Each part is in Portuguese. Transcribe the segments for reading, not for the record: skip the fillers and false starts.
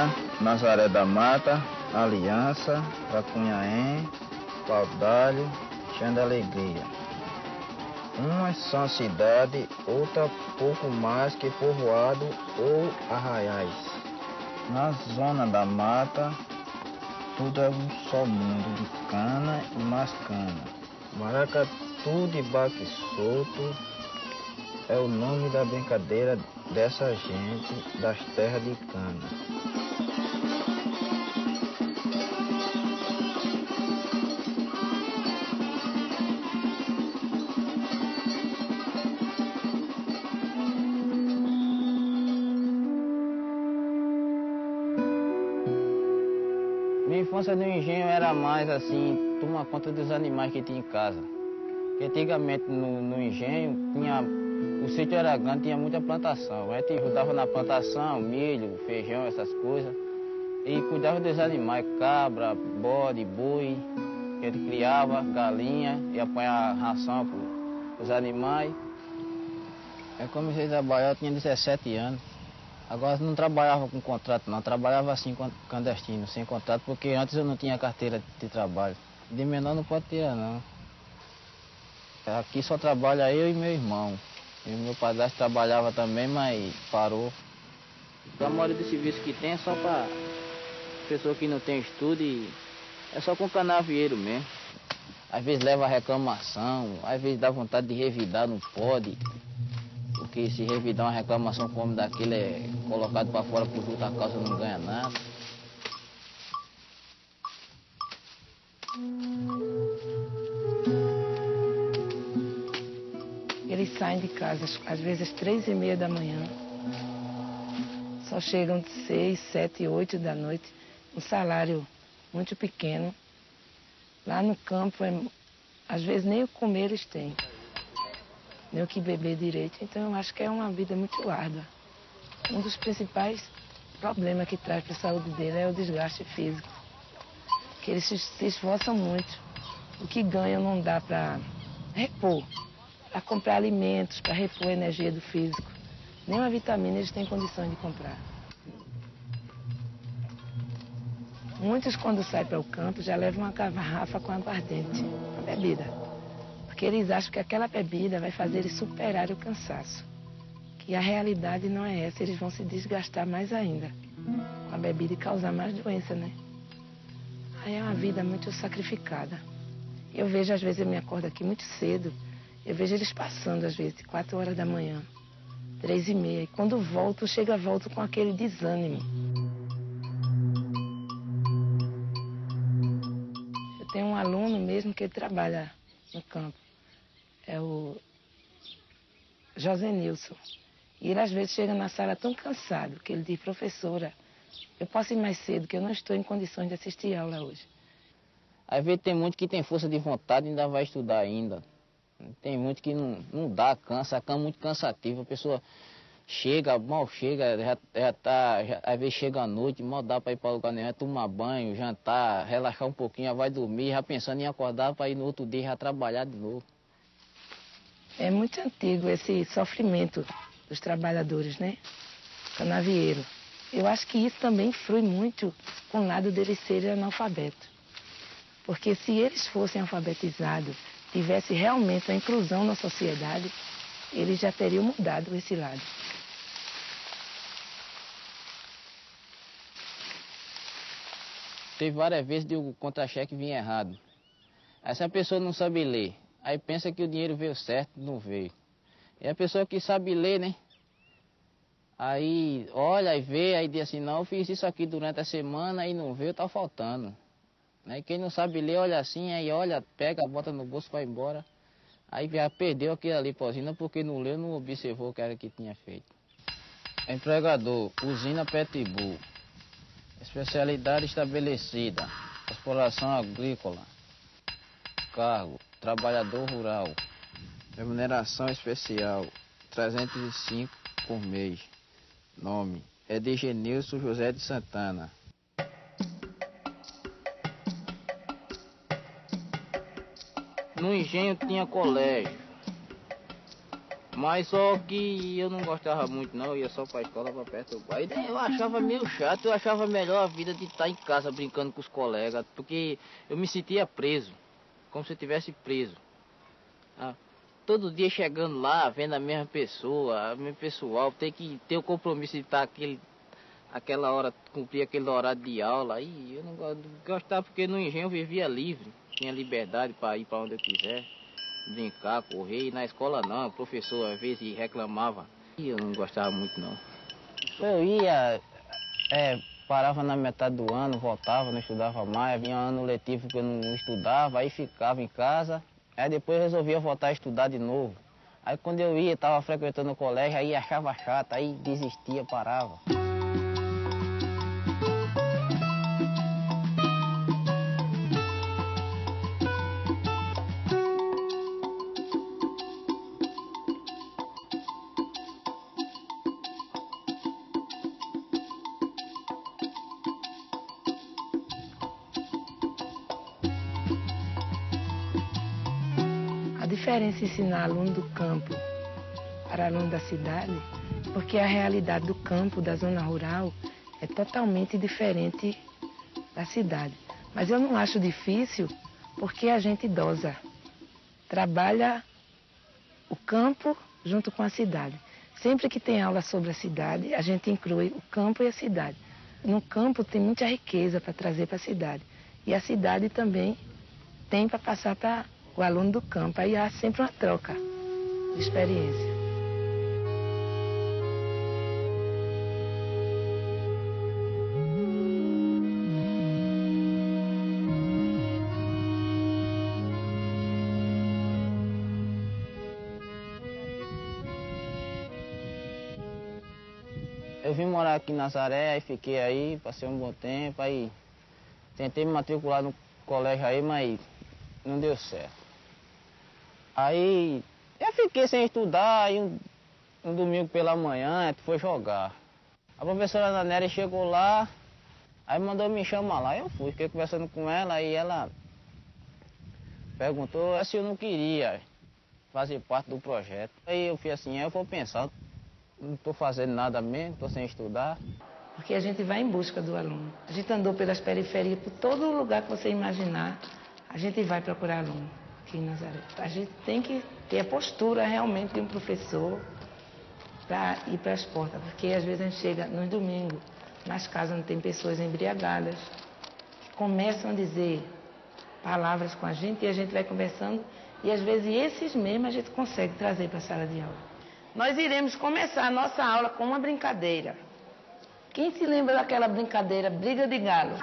Campina, Nazaré da Mata, Aliança, Tracunhaém, Paudalho, Chã da Alegria. Umas são cidade, outra pouco mais que povoado ou arraiais. Na zona da mata, tudo é um só mundo de cana e mais cana. Maracatu de baque solto é o nome da brincadeira dessa gente das terras de cana. Minha infância no engenho era mais assim, tomar conta dos animais que tinha em casa. Porque antigamente no engenho, o sítio era grande, tinha muita plantação. A gente ajudava na plantação, milho, feijão, essas coisas. E cuidava dos animais, cabra, bode, boi, que ele criava, galinha, e apanhava ração para os animais. Eu comecei a trabalhar, eu tinha 17 anos. Agora não trabalhava com contrato não, trabalhava assim clandestino, sem contrato, porque antes eu não tinha carteira de trabalho. De menor não pode tirar não. Aqui só trabalha eu e meu irmão. E meu padrasto trabalhava também, mas parou. A maioria do serviço que tem é só para pessoa que não tem estudo e é só com canavieiro mesmo. Às vezes leva reclamação, às vezes dá vontade de revidar, não pode. Porque se revidar uma reclamação como daquele é colocado para fora por justa causa, não ganha nada. Eles saem de casa às vezes às 3h30 da manhã. Só chegam de 6, 7, 8 da noite. Um salário muito pequeno. Lá no campo, às vezes nem o comer eles têm. Nem o que beber direito. Então eu acho que é uma vida muito árdua. Um dos principais problemas que traz para a saúde dele é o desgaste físico. Que eles se esforçam muito. O que ganham não dá para repor, para comprar alimentos, para repor a energia do físico. Nenhuma vitamina eles têm condições de comprar. Muitos, quando saem para o campo, já levam uma garrafa com aguardente, uma bebida. Porque eles acham que aquela bebida vai fazer eles superar o cansaço. Que a realidade não é essa, eles vão se desgastar mais ainda com a bebida e causar mais doença, né? Aí é uma vida muito sacrificada. Eu vejo, às vezes, eu me acordo aqui muito cedo, eu vejo eles passando, às vezes, de 4 horas da manhã, 3h30. E quando volto com aquele desânimo. Eu tenho um aluno mesmo que ele trabalha no campo. É o José Nilson. E ele, às vezes, chega na sala tão cansado que ele diz: professora, eu posso ir mais cedo, que eu não estou em condições de assistir aula hoje. Às vezes tem muito que tem força de vontade e ainda vai estudar ainda. Tem muito que não dá, cansa, a cama é muito cansativa. A pessoa chega, mal chega, às vezes chega à noite, mal dá para ir para lugar nenhum, é tomar banho, jantar, relaxar um pouquinho, já vai dormir, já pensando em acordar para ir no outro dia já trabalhar de novo. É muito antigo esse sofrimento dos trabalhadores, né? Canavieiro. Eu acho que isso também influi muito com o lado deles serem analfabetos. Porque se eles fossem alfabetizados, tivesse realmente a inclusão na sociedade, eles já teriam mudado esse lado. Teve várias vezes que o contra-cheque vinha errado. Aí se a pessoa não sabe ler, aí pensa que o dinheiro veio certo, não veio. E a pessoa que sabe ler, né? Aí olha e vê, aí diz assim: não, eu fiz isso aqui durante a semana e não veio, tá faltando. Aí quem não sabe ler, olha assim, aí olha, pega, bota no bolso, vai embora. Aí já perdeu aquilo ali pra usina porque não leu, não observou o que era que tinha feito. Empregador, usina Pitbull. Especialidade estabelecida, exploração agrícola. Cargo, trabalhador rural. Remuneração especial, 305 por mês. Nome, Edgenilson José de Santana. No engenho tinha colégio, Mas só que eu não gostava muito não, eu ia só pra escola pra perto do pai. Eu achava meio chato, eu achava melhor a vida de estar em casa brincando com os colegas, porque eu me sentia preso, como se eu estivesse preso. Ah, todo dia chegando lá, vendo a mesma pessoa, o mesmo pessoal, ter que ter o compromisso de estar aquela hora, cumprir aquele horário de aula. Aí eu não gostava porque no engenho eu vivia livre, tinha liberdade para ir para onde eu quiser, brincar, correr. E na escola não, o professor às vezes reclamava. E eu não gostava muito não. Eu ia, parava na metade do ano, voltava, não estudava mais, vinha ano letivo que eu não estudava, aí ficava em casa. Aí depois resolvia voltar a estudar de novo. Aí quando eu ia, estava frequentando o colégio, aí achava chato, aí desistia, parava. A diferença em ensinar aluno do campo para aluno da cidade, porque a realidade do campo, da zona rural, é totalmente diferente da cidade. Mas eu não acho difícil porque a gente idosa trabalha o campo junto com a cidade. Sempre que tem aula sobre a cidade, a gente inclui o campo e a cidade. No campo tem muita riqueza para trazer para a cidade. E a cidade também tem para passar para o aluno do campo. Aí há sempre uma troca de experiência. Eu vim morar aqui em Nazaré, aí fiquei aí, passei um bom tempo, aí tentei me matricular no colégio aí, mas não deu certo. Aí eu fiquei sem estudar, aí um domingo pela manhã, a gente foi jogar. A professora Ana Nery chegou lá, aí mandou me chamar lá, eu fui, fiquei conversando com ela, aí ela perguntou se eu não queria fazer parte do projeto. Aí eu fui assim, eu vou pensar, não estou fazendo nada mesmo, estou sem estudar. Porque a gente vai em busca do aluno. A gente andou pelas periferias, por todo lugar que você imaginar, a gente vai procurar aluno aqui em Nazaré. A gente tem que ter a postura realmente de um professor para ir para as portas, porque às vezes a gente chega nos domingos, nas casas onde tem pessoas embriagadas, que começam a dizer palavras com a gente e a gente vai conversando e às vezes esses mesmos a gente consegue trazer para a sala de aula. Nós iremos começar a nossa aula com uma brincadeira. Quem se lembra daquela brincadeira, briga de galo?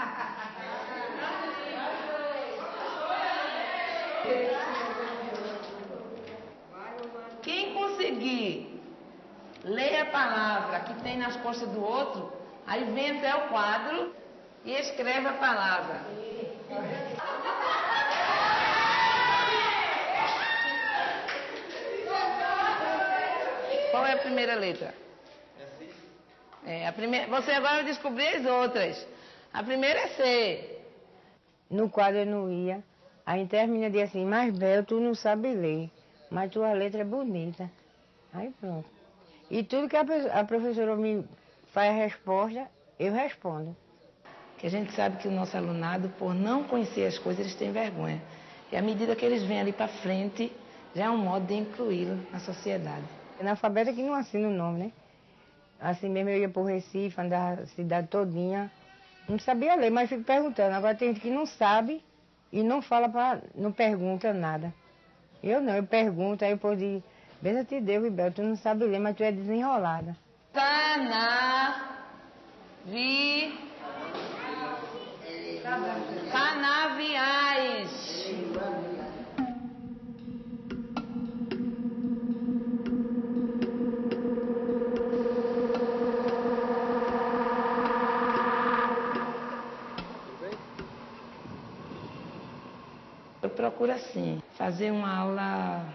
Quem conseguir ler a palavra que tem nas costas do outro, aí vem até o quadro e escreve a palavra. Qual é a primeira letra? A primeira, você agora vai descobrir as outras. A primeira é C. No quadro eu não ia. Aí termina de assim, mas Bel, tu não sabe ler, mas tua letra é bonita. Aí pronto. E tudo que a professora me faz a resposta, eu respondo. Que a gente sabe que o nosso alunado, por não conhecer as coisas, eles têm vergonha. E à medida que eles vêm ali para frente, já é um modo de incluí-lo na sociedade. Analfabeta que não assina o nome, né? Assim mesmo eu ia pro Recife, andava a cidade todinha. Não sabia ler, mas fico perguntando. Agora tem gente que não sabe e não fala, não pergunta nada. Eu não, eu pergunto, aí o povo diz, benza te Deus, Ibel, tu não sabe ler, mas tu é desenrolada. Canaviais. Eu procuro assim, fazer uma aula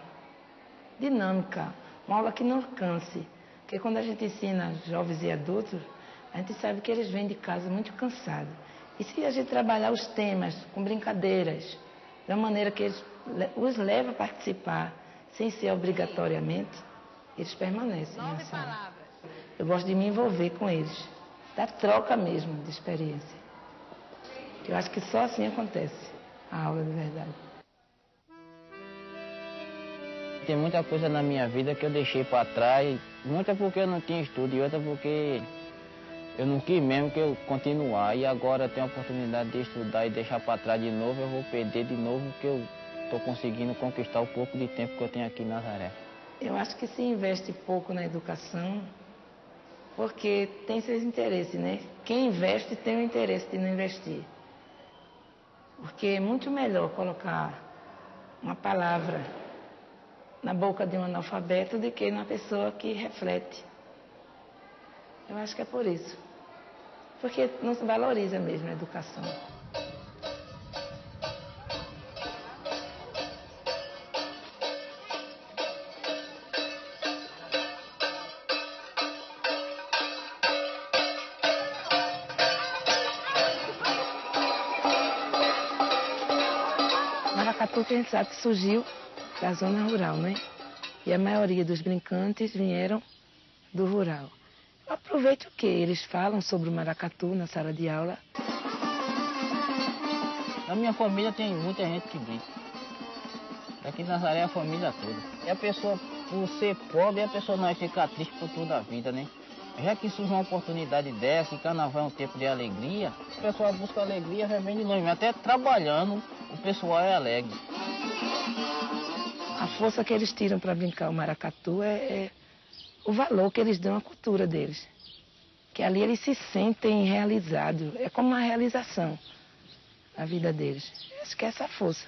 dinâmica, uma aula que não canse. Porque quando a gente ensina jovens e adultos, a gente sabe que eles vêm de casa muito cansados. E se a gente trabalhar os temas com brincadeiras, de uma maneira que eles os leva a participar, sem ser obrigatoriamente, eles permanecem na sala. Eu gosto de me envolver com eles, da troca mesmo de experiência. Eu acho que só assim acontece a aula de verdade. Tem muita coisa na minha vida que eu deixei para trás, muita porque eu não tinha estudo e outra porque eu não quis mesmo que eu continuar. E agora eu tenho a oportunidade de estudar e deixar para trás de novo, eu vou perder de novo que eu estou conseguindo conquistar o pouco de tempo que eu tenho aqui em Nazaré. Eu acho que se investe pouco na educação, porque tem seus interesses, né? Quem investe tem o interesse de não investir. Porque é muito melhor colocar uma palavra na boca de um analfabeto do que na pessoa que reflete. Eu acho que é por isso. Porque não se valoriza mesmo a educação. Maracatu, que a gente sabe que surgiu da zona rural, né? E a maioria dos brincantes vieram do rural. Aproveite o que eles falam sobre o maracatu na sala de aula. Na minha família tem muita gente que brinca. Aqui em Nazaré é a família toda. E a pessoa, por ser pobre, a pessoa não vai ficar triste por toda a vida, né? Já que surge uma oportunidade dessa, e carnaval é um tempo de alegria, o pessoal busca alegria, já vem de longe. Até trabalhando, o pessoal é alegre. A força que eles tiram para brincar o maracatu é o valor que eles dão à cultura deles. Que ali eles se sentem realizados. É como uma realização na vida deles. Acho que é essa força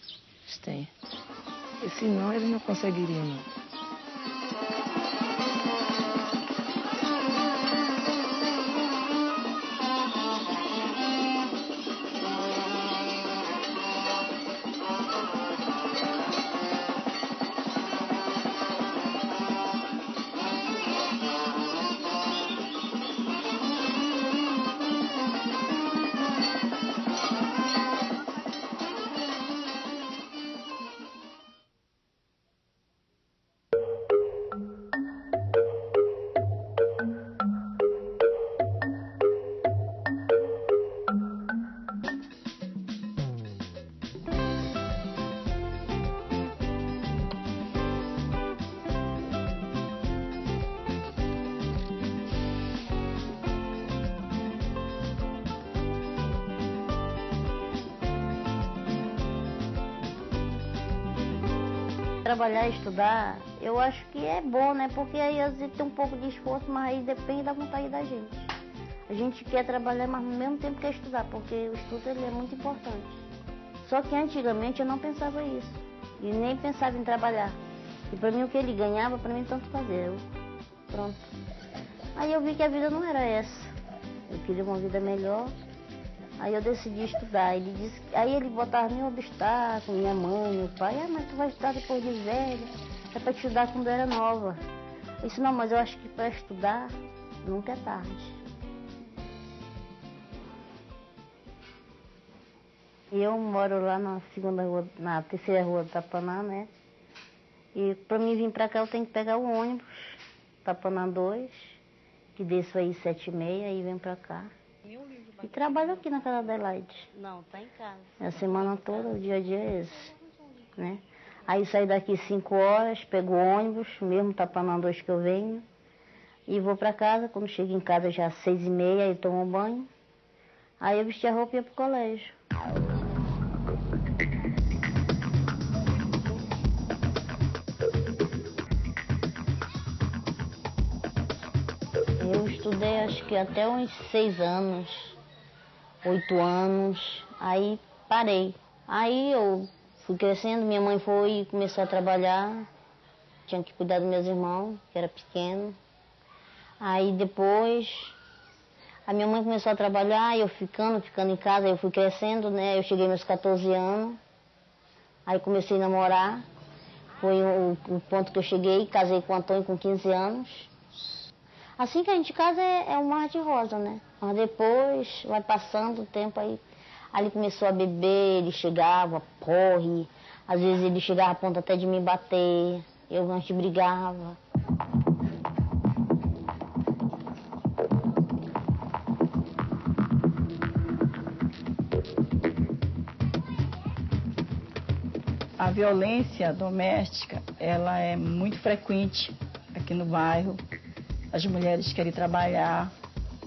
que eles têm. E senão eles não conseguiriam, não. Trabalhar e estudar, eu acho que é bom, né? Porque aí às vezes tem um pouco de esforço, mas aí depende da vontade da gente. A gente quer trabalhar, mas ao mesmo tempo quer estudar, porque o estudo ele é muito importante. Só que antigamente eu não pensava isso, e nem pensava em trabalhar. E para mim o que ele ganhava, para mim tanto fazer. Pronto. Aí eu vi que a vida não era essa. Eu queria uma vida melhor. Aí eu decidi estudar. Aí ele botava mil obstáculos, minha mãe, meu pai. Mas tu vai estudar depois de velha. É para te estudar quando era nova. Eu disse, não, mas eu acho que para estudar nunca é tarde. E eu moro lá na terceira rua do Tapanã, né? E para mim vir para cá eu tenho que pegar o ônibus, Tapanã 2, que desço aí 7h30 e venho para cá. E trabalho aqui na casa da Adelaide. Não, tá em casa. A semana toda, o dia a dia é esse, né? Aí saio daqui 5 horas, pego o ônibus, mesmo Tapanã 2 que eu venho, e vou para casa. Quando chego em casa já às 6h30, aí tomo banho. Aí eu vesti a roupa e ia pro colégio. Eu estudei acho que até uns 6 anos, 8 anos, aí parei. Aí eu fui crescendo, minha mãe foi e começou a trabalhar, tinha que cuidar dos meus irmãos, que era pequeno. Aí depois, a minha mãe começou a trabalhar, e eu ficando em casa, eu fui crescendo, né? Eu cheguei meus 14 anos, aí comecei a namorar, foi o ponto que eu cheguei, casei com o Antônio com 15 anos. Assim que a gente casa é um mar de rosa, né? Mas depois vai passando o tempo, aí ele começou a beber, ele chegava, porre, às vezes ele chegava a ponto até de me bater. Eu antes brigava. A violência doméstica, ela é muito frequente aqui no bairro. As mulheres querem trabalhar,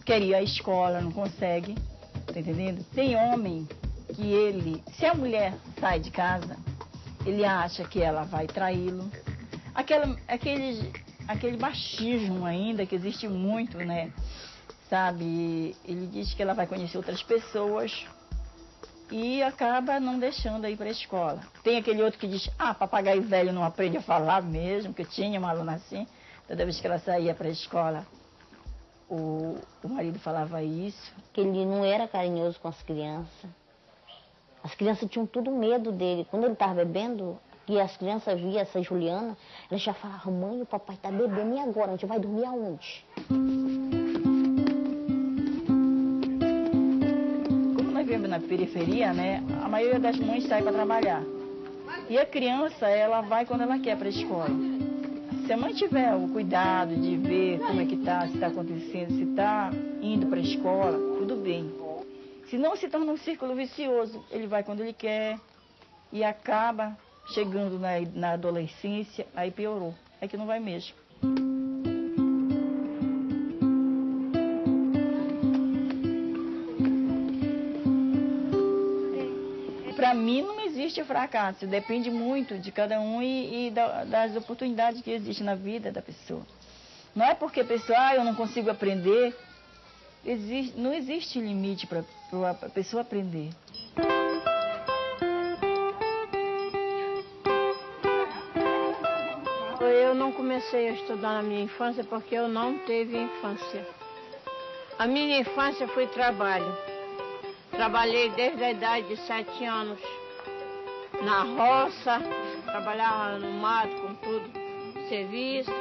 querem ir à escola, não conseguem, tá entendendo? Tem homem que ele, se a mulher sai de casa, ele acha que ela vai traí-lo. Aquele machismo ainda que existe muito, né? Sabe? Ele diz que ela vai conhecer outras pessoas e acaba não deixando ir para a escola. Tem aquele outro que diz, papagaio velho não aprende a falar mesmo, que tinha uma aluna assim, toda vez que ela saía para a escola, o marido falava isso. Que ele não era carinhoso com as crianças. As crianças tinham tudo medo dele. Quando ele estava bebendo, e as crianças viam essa Juliana, elas já falavam, mãe, o papai está bebendo, e agora? A gente vai dormir aonde? Na periferia, né, a maioria das mães sai para trabalhar. E a criança, ela vai quando ela quer para a escola. Se a mãe tiver o cuidado de ver como é que tá, se está acontecendo, se está indo para a escola, tudo bem. Se não, se torna um círculo vicioso. Ele vai quando ele quer e acaba chegando na adolescência, aí piorou. É que não vai mesmo. Para mim não existe fracasso, depende muito de cada um e das oportunidades que existem na vida da pessoa. Não é porque a pessoa, eu não consigo aprender, não existe limite para a pessoa aprender. Eu não comecei a estudar na minha infância porque eu não teve infância. A minha infância foi trabalho. Trabalhei desde a idade de 7 anos na roça, trabalhava no mato com tudo, serviço.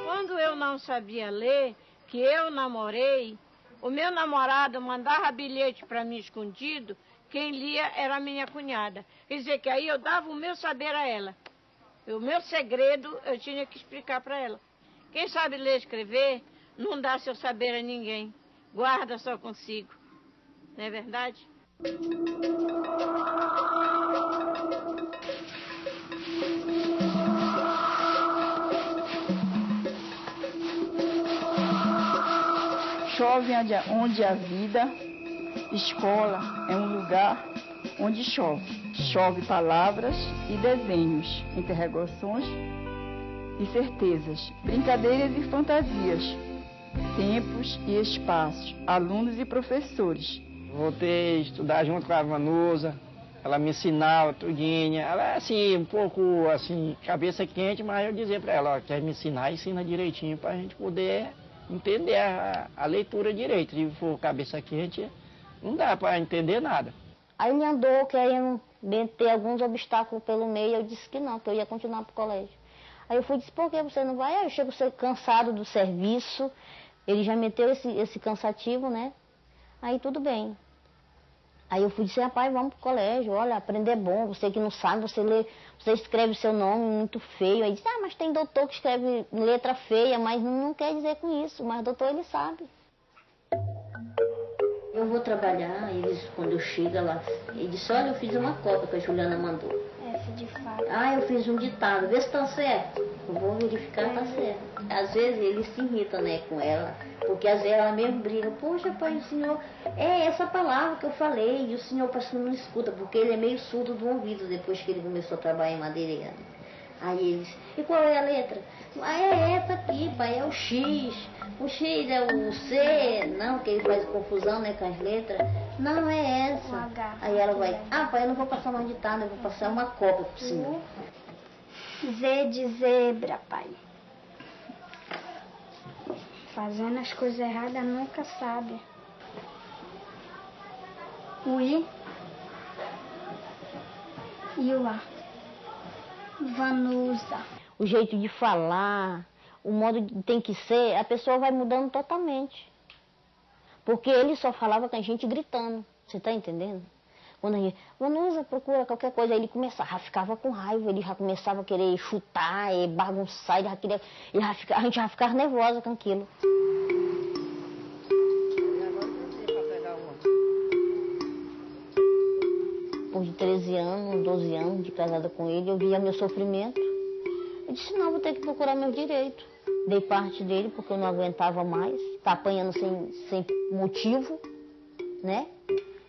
Quando eu não sabia ler, que eu namorei, o meu namorado mandava bilhete para mim escondido, quem lia era a minha cunhada. Quer dizer que aí eu dava o meu saber a ela. O meu segredo eu tinha que explicar para ela. Quem sabe ler e escrever não dá seu saber a ninguém. Guarda só consigo. Não é verdade? Chove onde há vida, escola é um lugar onde chove. Chove palavras e desenhos, interrogações e certezas, brincadeiras e fantasias, tempos e espaços, alunos e professores. Voltei a estudar junto com a Vanusa, ela me ensinava tudinho. Ela é assim, um pouco assim, cabeça quente, mas eu dizia para ela, quer me ensinar, ensina direitinho para a gente poder entender a leitura direito. Se for cabeça quente, não dá para entender nada. Aí ele andou querendo ter alguns obstáculos pelo meio, eu disse que não, que eu ia continuar para o colégio. Aí eu disse, por que você não vai? Aí eu chego cansado do serviço, ele já meteu esse cansativo, né? Aí tudo bem. Aí eu disse, rapaz, vamos para o colégio, olha, aprender é bom, você que não sabe, você escreve seu nome muito feio. Aí disse, mas tem doutor que escreve letra feia, mas não quer dizer com isso, mas doutor ele sabe. Eu vou trabalhar, quando eu chego lá, ele disse, olha, eu fiz uma cópia que a Juliana mandou. F de fato. Eu fiz um ditado, vê se tá certo. Eu vou verificar, tá certo. Às vezes ele se irrita, né, com ela, porque às vezes ela mesmo briga, poxa, pai, o senhor, é essa palavra que eu falei, e o senhor parece que não escuta, porque ele é meio surdo do ouvido depois que ele começou a trabalhar em madeireira. Aí ele disse, e qual é a letra? É essa aqui, pai, é o X. O X é o C, não, que ele faz confusão, né, com as letras. Não, é essa. O H. Aí ela vai, pai, eu não vou passar uma ditada, eu vou passar uma cópia pro senhor. Z de zebra, pai. Fazendo as coisas erradas nunca sabe. O I e o A. Vanusa. O jeito de falar, o modo que tem que ser, a pessoa vai mudando totalmente. Porque ele só falava com a gente gritando, você está entendendo? Quando a gente, Vanusa, procura qualquer coisa, aí ele começava, ficava com raiva, ele já começava a querer chutar, bagunçar, a gente já ficava nervosa com aquilo. Depois de 13 anos, 12 anos de casada com ele, eu via meu sofrimento. Eu disse, não, vou ter que procurar meu direito. Dei parte dele porque eu não aguentava mais, tá apanhando sem motivo, né?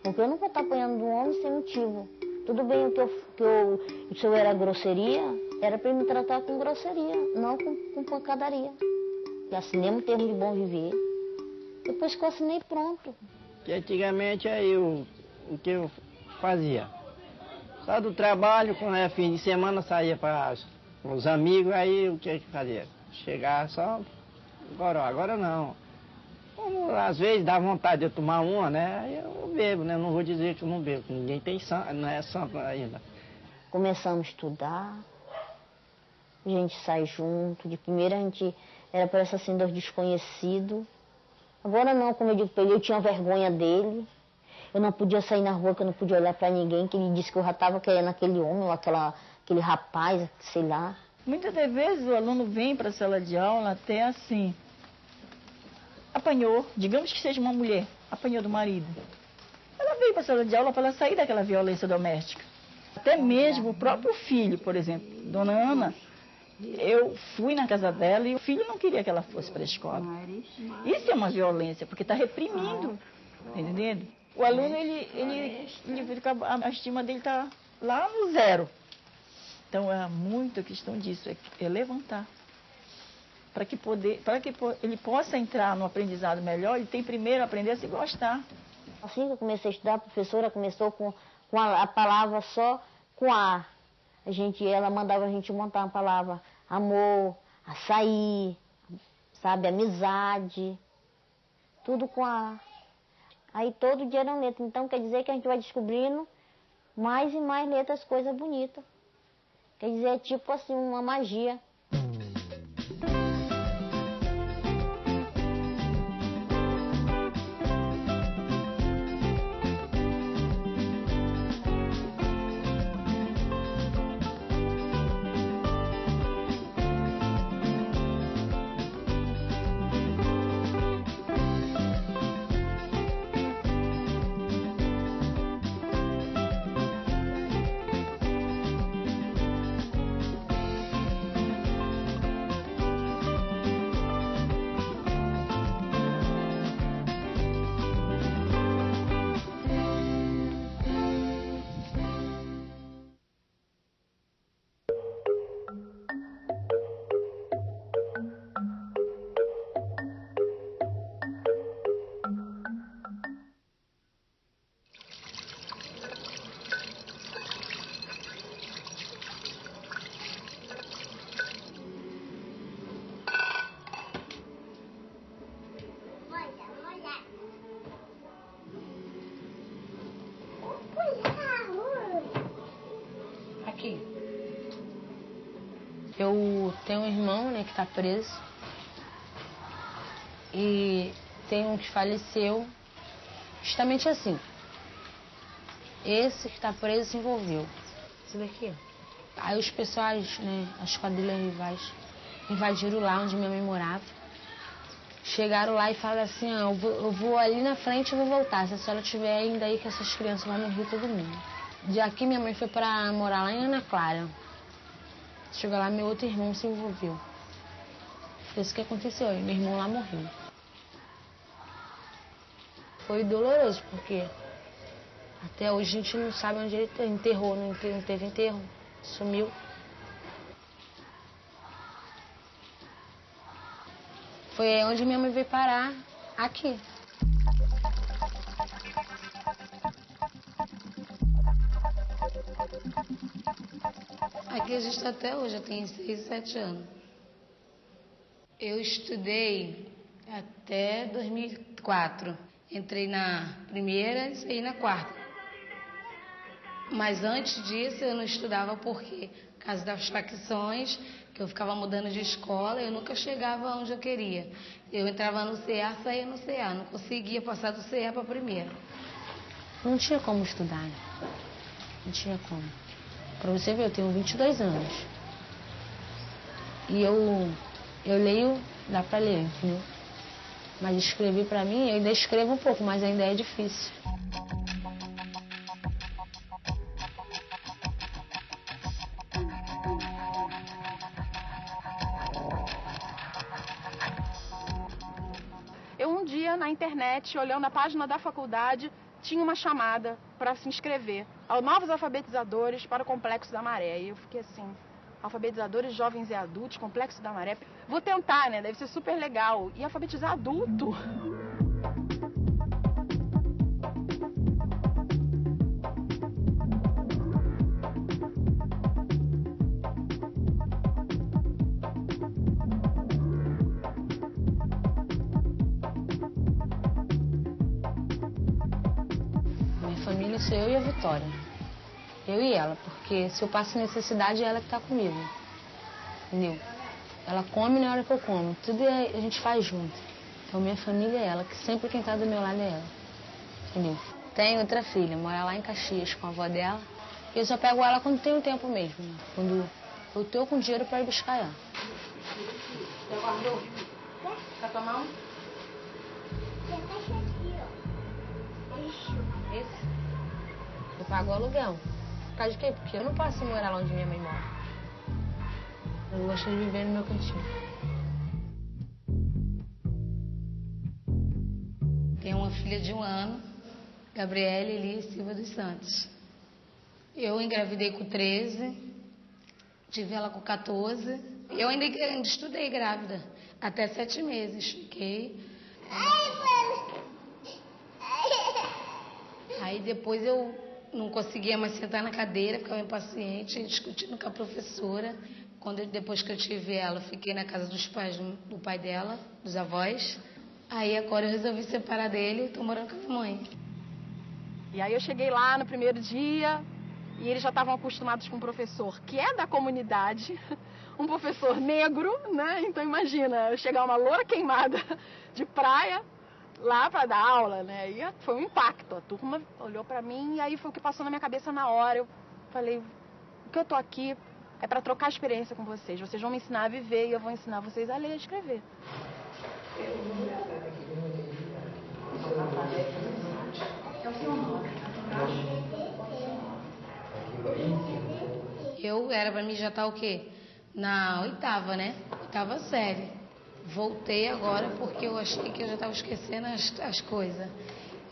Porque eu não vou estar apanhando de um homem sem motivo. Tudo bem se eu era grosseria, era para ele me tratar com grosseria, não com pancadaria. E assinei um termo de bom viver. Depois que eu assinei, pronto. Que antigamente aí o que eu fazia? Só do trabalho, quando era fim de semana, saía para os amigos, aí o que eu fazia? Chegar só goró, agora não. Como às vezes dá vontade de eu tomar uma, né? Aí eu bebo, né? Não vou dizer que eu não bebo, ninguém tem santo, não é santo ainda. Começamos a estudar, a gente sai junto. De primeira a gente era parece assim dos desconhecidos. Agora não, como eu digo para ele, eu tinha vergonha dele. Eu não podia sair na rua, que eu não podia olhar para ninguém, que ele disse que eu já estava querendo aquele homem, ou aquele rapaz, sei lá. Muitas das vezes o aluno vem para a sala de aula até assim, apanhou, digamos que seja uma mulher, apanhou do marido. Ela veio para a sala de aula para ela sair daquela violência doméstica. Até mesmo o próprio filho, por exemplo, Dona Ana, eu fui na casa dela e o filho não queria que ela fosse para a escola. Isso é uma violência, porque está reprimindo, tá entendendo? O aluno, a estima dele está lá no zero. Então, é muita questão disso, é levantar. Para que ele possa entrar no aprendizado melhor, ele tem primeiro a aprender a se gostar. Assim que eu comecei a estudar, a professora começou com a palavra só com A. Ela mandava a gente montar uma palavra amor, açaí, sabe, amizade, tudo com A. Aí todo dia eram letras. Então quer dizer que a gente vai descobrindo mais e mais letras, coisas bonitas. Quer dizer, é tipo assim, uma magia. Aqui. Eu tenho um irmão, né, que está preso. E tem um que faleceu. Justamente assim. Esse que está preso se envolveu. Isso daqui. Aí os pessoais, né, as quadrilhas rivais, invadiram lá onde minha mãe morava. Chegaram lá e falaram assim, eu vou ali na frente e vou voltar. Se a senhora estiver ainda aí, que essas crianças vão morrer todo mundo. De aqui minha mãe foi para morar lá em Ana Clara. Chegou lá, meu outro irmão se envolveu. Foi isso que aconteceu, aí meu irmão lá morreu. Foi doloroso, porque até hoje a gente não sabe onde ele enterrou, não teve enterro, sumiu. Foi onde minha mãe veio parar, aqui. Aqui a gente está até hoje, eu tenho 6, 7 anos. Eu estudei até 2004. Entrei na primeira e saí na quarta. Mas antes disso eu não estudava porque, por causa das facções, que eu ficava mudando de escola, eu nunca chegava onde eu queria. Eu entrava no CA, saía no CA, não conseguia passar do CA para a primeira. Não tinha como estudar, não tinha como. Para você ver, eu tenho 22 anos. E eu leio, dá para ler, entendeu? Mas escrever para mim, eu ainda escrevo um pouco, mas ainda é difícil. Eu um dia na internet, olhando a página da faculdade, tinha uma chamada para se inscrever aos novos alfabetizadores para o Complexo da Maré. E eu fiquei assim, alfabetizadores jovens e adultos, Complexo da Maré. Vou tentar, né? Deve ser super legal. E alfabetizar adulto. Sou eu e a Vitória. Eu e ela, porque se eu passo necessidade, é ela que está comigo. Entendeu? Ela come na hora que eu como. Tudo a gente faz junto. Então minha família é ela, que sempre quem está do meu lado é ela. Entendeu? Tem outra filha, mora lá em Caxias com a avó dela. E eu só pego ela quando tenho tempo mesmo. Né? Quando eu tô com dinheiro para ir buscar ela. Já guardou? Quer tomar um? Esse? Eu pago o aluguel. Por causa de quê? Porque eu não posso morar lá onde minha mãe mora. Eu gosto de viver no meu cantinho. Tenho uma filha de 1 ano, Gabriele Elis Silva dos Santos. Eu engravidei com 13, tive ela com 14. Eu ainda estudei grávida, até 7 meses. Fiquei. Aí depois eu não conseguia mais sentar na cadeira, ficava impaciente, discutindo com a professora. Depois que eu tive ela, eu fiquei na casa dos pais, do pai dela, dos avós. Aí agora eu resolvi separar dele e estou morando com a minha mãe. E aí eu cheguei lá no primeiro dia e eles já estavam acostumados com um professor que é da comunidade, um professor negro, né? Então imagina, eu chegar uma loura queimada de praia lá para dar aula, né? E foi um impacto. A turma olhou para mim e aí foi o que passou na minha cabeça na hora. Eu falei, o que eu tô aqui é para trocar experiência com vocês. Vocês vão me ensinar a viver e eu vou ensinar vocês a ler e a escrever. Eu era para mim já estar o quê? Na 8ª, né? 8ª série. Voltei agora porque eu achei que eu já estava esquecendo as coisas.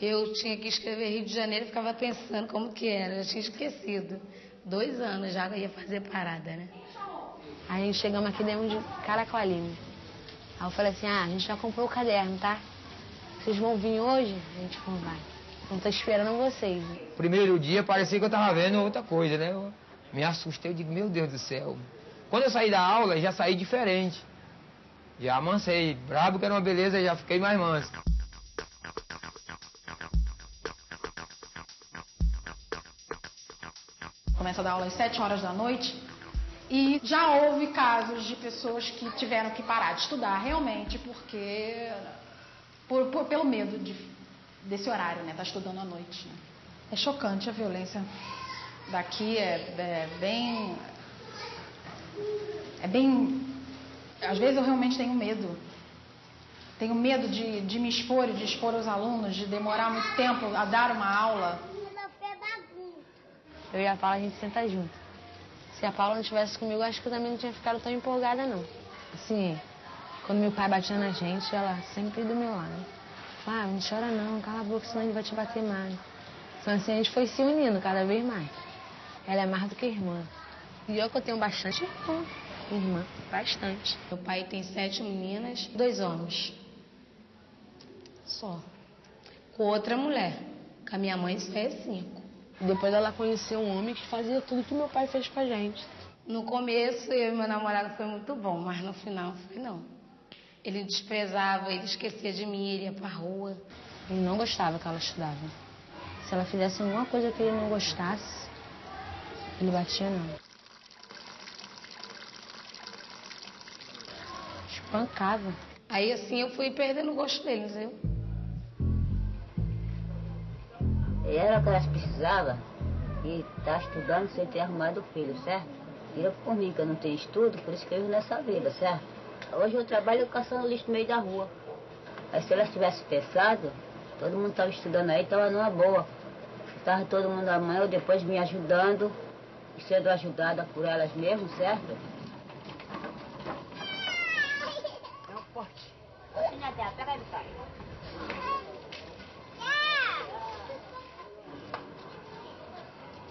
Eu tinha que escrever Rio de Janeiro e ficava pensando como que era. Eu já tinha esquecido. 2 anos já ia fazer parada, né? Aí a gente chegamos aqui dentro de Caracoalinho. Aí eu falei assim, a gente já comprou o caderno, tá? Vocês vão vir hoje? A gente falou, vai. Não tô esperando vocês. Primeiro dia parecia que eu tava vendo outra coisa, né? Eu me assustei, eu digo, meu Deus do céu. Quando eu saí da aula, já saí diferente. Já amansei, brabo que era uma beleza, já fiquei mais manso. Começa a dar aula às 7 horas da noite e já houve casos de pessoas que tiveram que parar de estudar realmente porque pelo medo desse horário, né? Tá estudando à noite. Né? É chocante a violência daqui, é bem. Às vezes eu realmente tenho medo. Tenho medo de me expor, de expor os alunos, de demorar muito tempo a dar uma aula. Eu e a Paula, a gente senta junto. Se a Paula não estivesse comigo, acho que eu também não tinha ficado tão empolgada, não. Assim, quando meu pai batia na gente, ela sempre do meu lado. Ah, não chora não, cala a boca, senão ele vai te bater mais. Então assim, a gente foi se unindo cada vez mais. Ela é mais do que irmã. E eu que eu tenho bastante irmã, bastante. Meu pai tem 7 meninas, 2 homens. Só. Com outra mulher. Com a minha mãe só é 5. Depois ela conheceu um homem que fazia tudo que meu pai fez com a gente. No começo, eu e meu namorado foi muito bom, mas no final foi não. Ele desprezava, ele esquecia de mim, ele ia pra rua. Ele não gostava que ela estudava. Se ela fizesse alguma coisa que ele não gostasse, Ele batia não. Espancava. Aí assim eu fui perdendo o gosto dele, entendeu? Era que elas precisavam e tá estudando sem ter arrumado o filho, certo? E eu por mim, que eu não tenho estudo, por isso que eu vivo nessa vida, certo? Hoje eu trabalho caçando lixo no meio da rua. Aí se elas tivessem pensado, todo mundo estava estudando aí, estava numa boa. Estava todo mundo amanhã ou depois me ajudando, e sendo ajudada por elas mesmas, certo? É forte. Pega aí, Vitória.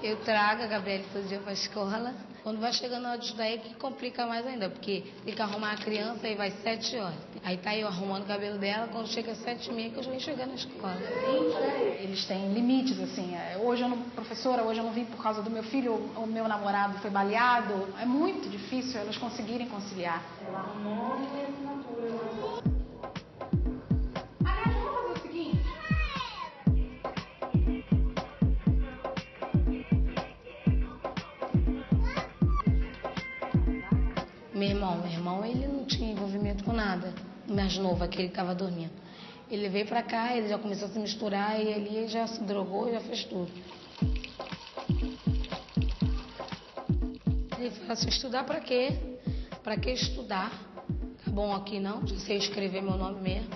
Eu trago a Gabriela todo dia para a escola. Quando vai chegando na hora de estudar, é que complica mais ainda, porque tem que arrumar a criança e vai 7 horas. Aí tá eu arrumando o cabelo dela, quando chega às 7h30 que eu já vou chegar na escola. Eles têm limites, assim. Hoje eu não, professora, hoje eu não vim por causa do meu filho, o meu namorado foi baleado. É muito difícil elas conseguirem conciliar. Ela arrumou a minha assinatura. Aliás, vamos fazer o seguinte. Meu irmão, ele não tinha envolvimento com nada. O mais novo, aquele que estava dormindo. Ele veio pra cá, ele já começou a se misturar e ele já se drogou, já fez tudo. Ele falou assim, estudar pra quê? Pra que estudar? Tá bom aqui não, já sei escrever meu nome mesmo.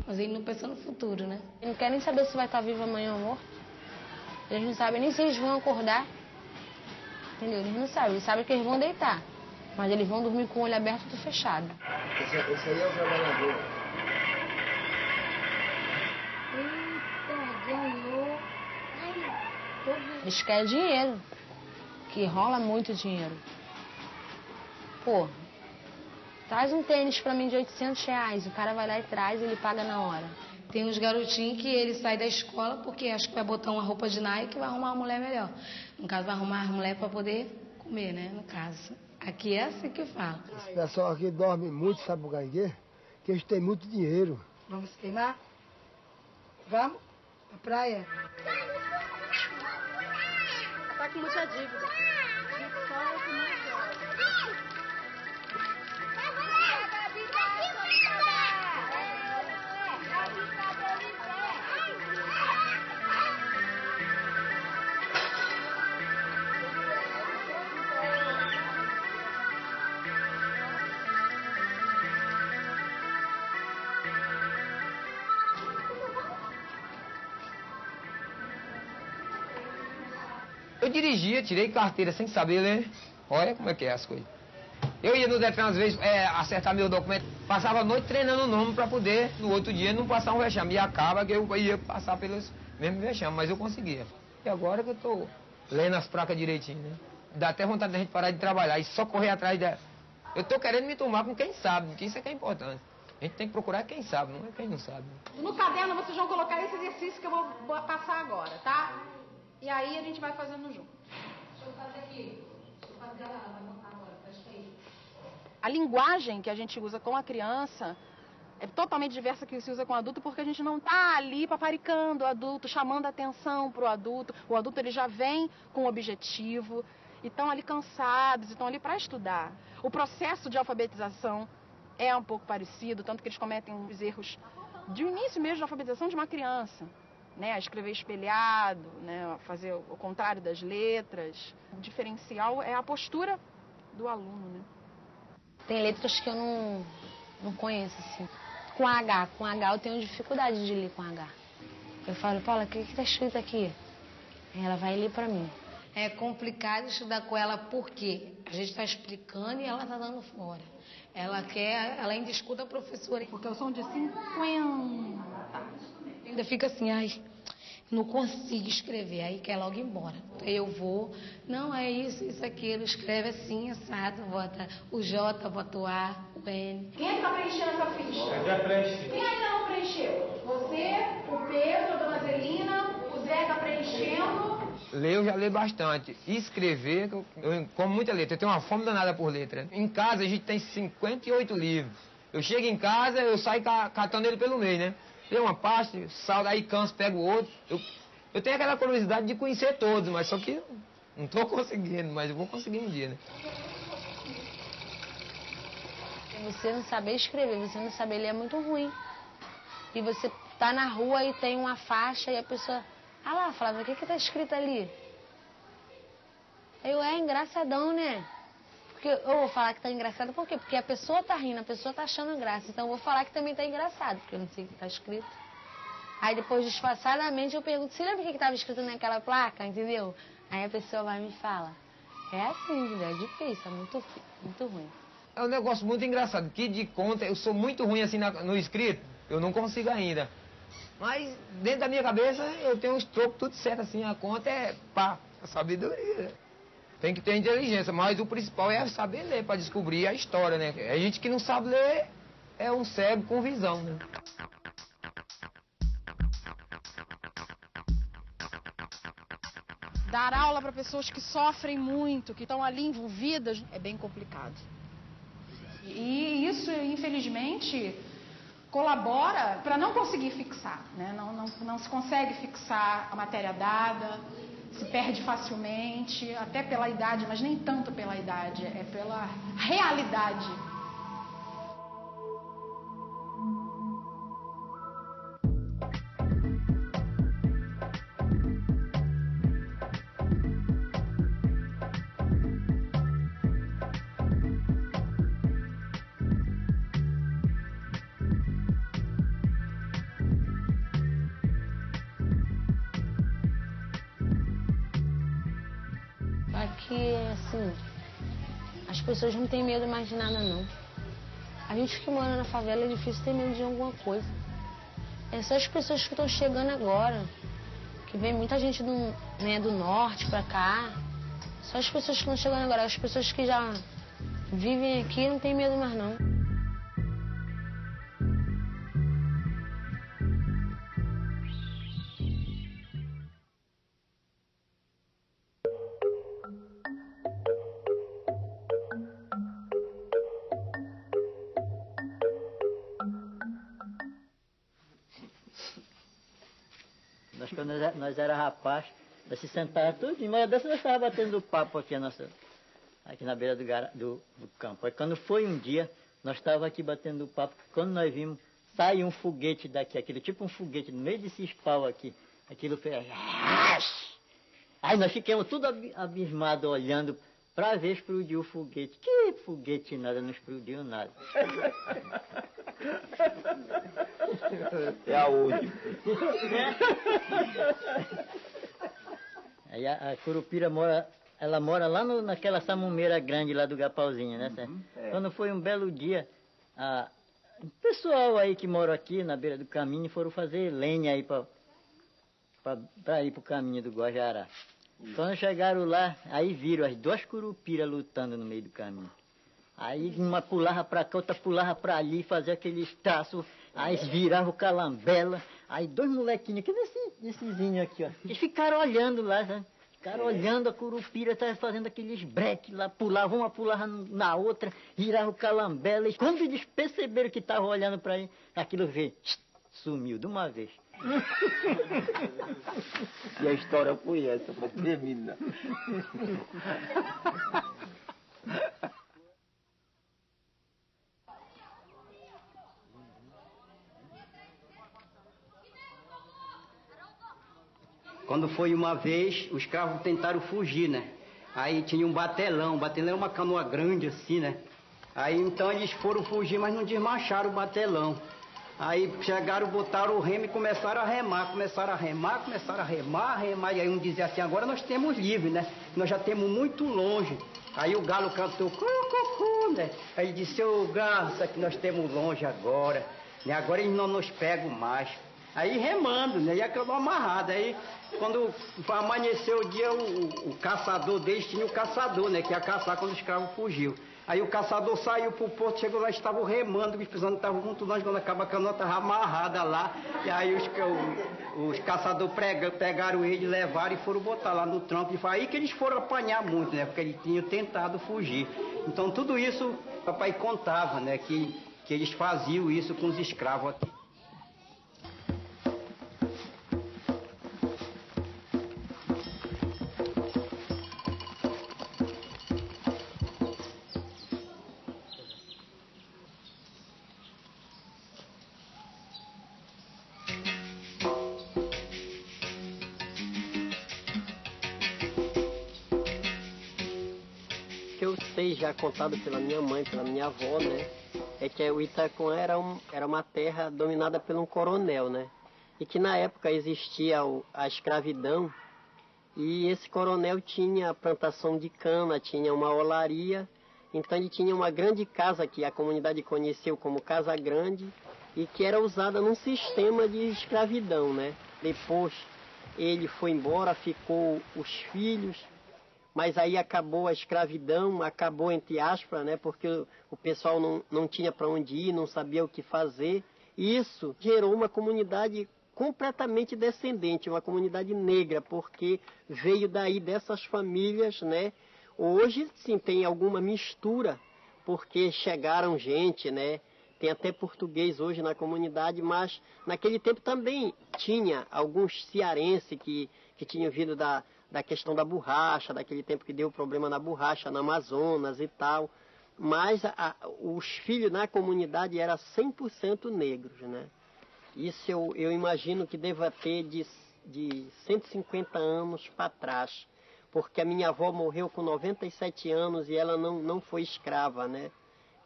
Mas ele não pensa no futuro, né? Ele não quer nem saber se vai estar vivo amanhã ou morto. Eles não sabem nem se eles vão acordar. Entendeu? Eles não sabem, eles sabem que eles vão deitar. Mas eles vão dormir com o olho aberto e fechado. Esse aí é o trabalhador. Eita, ganhou. Eles querem dinheiro, que rola muito dinheiro. Pô, traz um tênis pra mim de R$800, o cara vai lá e traz, ele paga na hora. Tem uns garotinhos que ele sai da escola porque acha que vai botar uma roupa de Nike e vai arrumar uma mulher melhor. No caso, vai arrumar a mulher pra poder comer, né, no caso. Aqui é assim que fala. Esse pessoal aqui dorme muito, sabe por quê? Porque eles têm muito dinheiro. Vamos queimar? Vamos? Pra praia? Tá com muita dívida. Eu dirigia, tirei carteira sem saber ler. Olha como é que é as coisas. Eu ia no Detran, às vezes, acertar meu documento. Passava a noite treinando o nome para poder, no outro dia, não passar um vexame. E acaba que eu ia passar pelos mesmos vexames, mas eu conseguia. E agora que eu tô lendo as placas direitinho, né? Dá até vontade da gente parar de trabalhar e só correr atrás da... Eu tô querendo me tomar com quem sabe, porque isso é que é importante. A gente tem que procurar quem sabe, não é quem não sabe. No caderno vocês vão colocar esse exercício que eu vou passar agora, tá? E aí a gente vai fazendo junto. Deixa eu fazer aqui. Deixa eu fazer ela, vai montar agora, presta aí. A linguagem que a gente usa com a criança é totalmente diversa que se usa com o adulto, porque a gente não tá ali paparicando o adulto, chamando a atenção pro adulto. O adulto ele já vem com um objetivo, e estão ali cansados, estão ali para estudar. O processo de alfabetização é um pouco parecido, tanto que eles cometem os erros de início mesmo de alfabetização de uma criança. Né, a escrever espelhado, né, a fazer o contrário das letras. O diferencial é a postura do aluno, né? Tem letras que eu não conheço, assim. Com H eu tenho dificuldade de ler com H. Eu falo, Paula, o que está escrito aqui? Ela vai ler para mim. É complicado estudar com ela porque a gente está explicando e ela está dando fora. Ela ainda escuta a professora. Porque eu sou de 50. Ainda fica assim, ai, não consigo escrever, aí quer logo ir embora. Aí eu vou, não, é isso, aquilo, escreve assim, assado, bota o J, bota o A, o N. Quem é que está preenchendo essa ficha? Eu já preenchi. Quem ainda não preencheu? Você, o Pedro, a dona Zelina, o Zé está preenchendo. Ler eu já leio bastante. E escrever, eu como muita letra, eu tenho uma fome danada por letra. Em casa a gente tem 58 livros. Eu chego em casa, eu saio catando ele pelo meio, né? Tem uma parte, saldo, aí canso, pego outro. Eu tenho aquela curiosidade de conhecer todos, mas só que Não tô conseguindo, mas eu vou conseguir um dia, né? Você não saber escrever, você não saber ler é muito ruim. E você tá na rua e tem uma faixa e a pessoa... Ah lá, Flávia, o que tá escrito ali? É engraçadão, né? Porque eu vou falar que tá engraçado, por quê? Porque a pessoa tá rindo, a pessoa tá achando graça. Então eu vou falar que também tá engraçado, porque eu não sei o que tá escrito. Aí depois, disfarçadamente, eu pergunto, você lembra o que tava escrito naquela placa, entendeu? Aí a pessoa vai e me fala. É assim, entendeu? É difícil, é muito ruim. É um negócio muito engraçado, que de conta, eu sou muito ruim assim no escrito, eu não consigo ainda. Mas dentro da minha cabeça eu tenho os trocos tudo certo, assim, a conta é pá, a sabedoria. Tem que ter inteligência, mas o principal é saber ler para descobrir a história, né? A gente que não sabe ler é um cego com visão, né? Dar aula para pessoas que sofrem muito, que estão ali envolvidas, é bem complicado. E isso, infelizmente, colabora para não conseguir fixar, né? Não se consegue fixar a matéria dada, se perde facilmente, até pela idade, mas nem tanto pela idade, é pela realidade. Aqui, assim, as pessoas não têm medo mais de nada, não. A gente que mora na favela é difícil ter medo de alguma coisa. É só as pessoas que estão chegando agora, que vem muita gente do norte pra cá. Só as pessoas que estão chegando agora, as pessoas que já vivem aqui não têm medo mais, não. Quando nós era rapaz, nós se sentava tudinho, mas dessa nós estávamos batendo papo aqui, aqui na beira do campo. Aí quando foi um dia, nós estávamos aqui batendo papo, quando nós vimos, sai um foguete daqui, aquele tipo um foguete, no meio desses pau aqui, aquilo fez... Aí nós ficamos tudo abismados olhando para ver explodir o foguete. Que foguete nada, não explodiu nada. É a última. Aí a curupira mora lá naquela samumeira grande lá do Gapauzinho, né? Quando foi um belo dia, o pessoal aí que mora aqui na beira do caminho foram fazer lenha aí para ir pro caminho do Guajará. Quando chegaram lá, aí viram as duas curupiras lutando no meio do caminho. Aí uma pulava para cá, outra pulava para ali, fazia aqueles traços, aí virava o calambela. Aí dois molequinhos, que dessezinho aqui, ó. Eles ficaram olhando lá, sabe? Ficaram olhando a curupira, estava fazendo aqueles breques lá, pulavam, uma pulava na outra, virava o calambela. E quando eles perceberam que estavam olhando para ele, aquilo veio, sumiu de uma vez. E a história foi essa, para terminar. Quando foi uma vez, os escravos tentaram fugir, né? Aí tinha um batelão é uma canoa grande assim, né? Aí então eles foram fugir, mas não desmancharam o batelão. Aí chegaram, botaram o remo e começaram a remar, e aí um dizia assim, agora nós temos livre, né? Nós já temos muito longe. Aí o galo cantou, né? Aí disse, ô graça que nós temos longe agora, né? Agora eles não nos pegam mais. Aí remando, né? E acabou amarrado. Aí quando amanheceu o dia, o caçador deles tinha o caçador, né? Que ia caçar quando o escravo fugiu. Aí o caçador saiu pro porto, chegou lá, estavam remando, os pisanos estavam muito longe, quando acaba a canoa estava amarrada lá. E aí os caçadores pegaram ele, levaram e foram botar lá no tronco. E foi aí que eles foram apanhar muito, né? Porque eles tinham tentado fugir. Então tudo isso, papai contava, né? Que eles faziam isso com os escravos aqui. sei, já contado pela minha mãe, pela minha avó, né? É que o Itaquã era uma terra dominada por um coronel, né? E que na época existia a escravidão, e esse coronel tinha plantação de cana, tinha uma olaria, então ele tinha uma grande casa que a comunidade conheceu como Casa Grande, e que era usada num sistema de escravidão, né? Depois ele foi embora, ficou os filhos, mas aí acabou a escravidão, acabou entre aspas, né? Porque o pessoal não tinha para onde ir, não sabia o que fazer. E isso gerou uma comunidade completamente descendente, uma comunidade negra, porque veio daí dessas famílias, né? Hoje sim tem alguma mistura, porque chegaram gente, né? Tem até português hoje na comunidade, mas naquele tempo também tinha alguns cearenses que tinham vindo da questão da borracha, daquele tempo que deu problema na borracha, na Amazonas e tal. Mas os filhos na comunidade eram 100% negros, né? Isso eu imagino que deva ter de 150 anos para trás, porque a minha avó morreu com 97 anos e ela não foi escrava, né?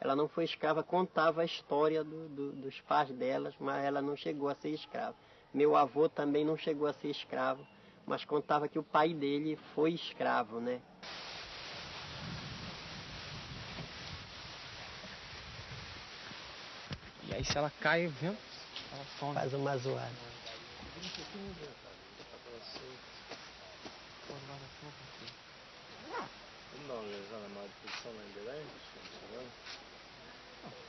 Ela não foi escrava, contava a história dos pais delas, mas ela não chegou a ser escrava. Meu avô também não chegou a ser escravo, mas contava que o pai dele foi escravo, né? E aí se ela cai, viu? Ela some. Faz uma zoada.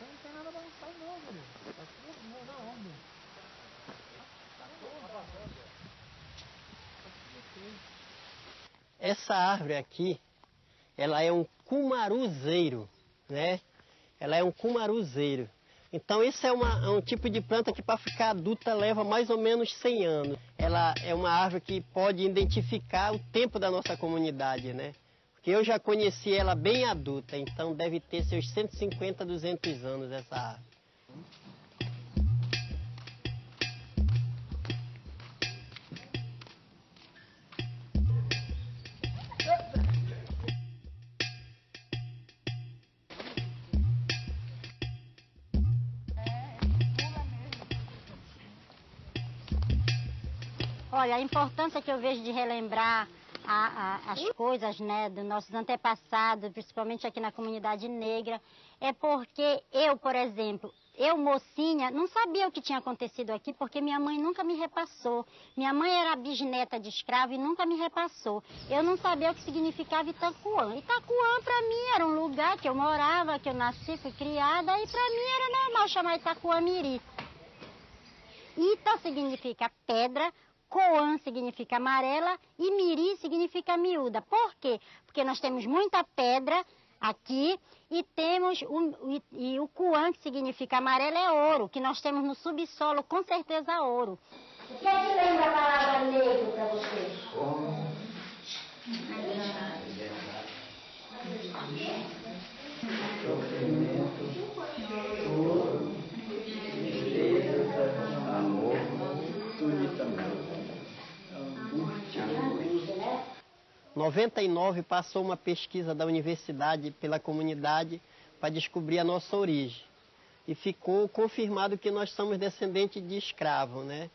Não tem nada balançado não, velho. Tá tudo na ordem. Essa árvore aqui, ela é um cumaruzeiro, né? Ela é um cumaruzeiro. Então esse é um tipo de planta que para ficar adulta leva mais ou menos 100 anos. Ela é uma árvore que pode identificar o tempo da nossa comunidade, né? Porque eu já conheci ela bem adulta, então deve ter seus 150, 200 anos essa árvore. Olha, a importância que eu vejo de relembrar as coisas, né, dos nossos antepassados, principalmente aqui na comunidade negra, é porque eu, por exemplo, eu mocinha, não sabia o que tinha acontecido aqui, porque minha mãe nunca me repassou. Minha mãe era bisneta de escravo e nunca me repassou. Eu não sabia o que significava Itaquã. Itaquã, para mim, era um lugar que eu morava, que eu nasci, fui criada, e para mim era normal chamar Itaquã Miri. Ita significa pedra, Coã significa amarela e Miri significa miúda. Por quê? Porque nós temos muita pedra aqui e temos o Coã, que significa amarelo, é ouro, que nós temos no subsolo, com certeza ouro. O que é que lembra a palavra negro para vocês? Amor, tudo também. 99 passou uma pesquisa da universidade pela comunidade para descobrir a nossa origem. E ficou confirmado que nós somos descendentes de escravos, né?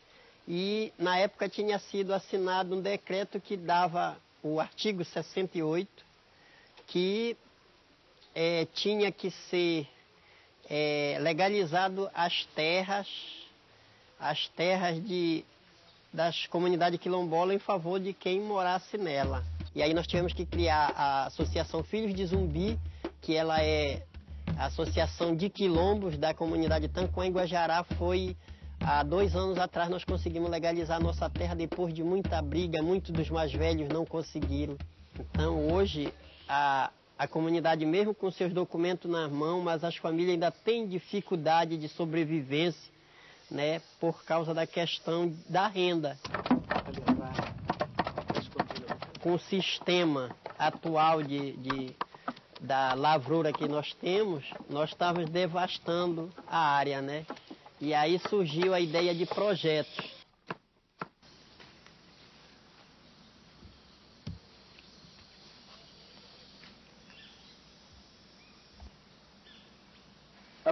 E na época tinha sido assinado um decreto que dava o artigo 68, que tinha que ser legalizado as terras das comunidades quilombolas em favor de quem morasse nela. E aí nós tivemos que criar a Associação Filhos de Zumbi, que ela é a associação de quilombos da comunidade Tanquã em Guajará. Foi há 2 anos atrás nós conseguimos legalizar a nossa terra depois de muita briga, muitos dos mais velhos não conseguiram. Então hoje a comunidade, mesmo com seus documentos na mão, mas as famílias ainda têm dificuldade de sobrevivência, né, por causa da questão da renda. Com o sistema atual da lavoura que nós temos, nós estávamos devastando a área, né? E aí surgiu a ideia de projetos.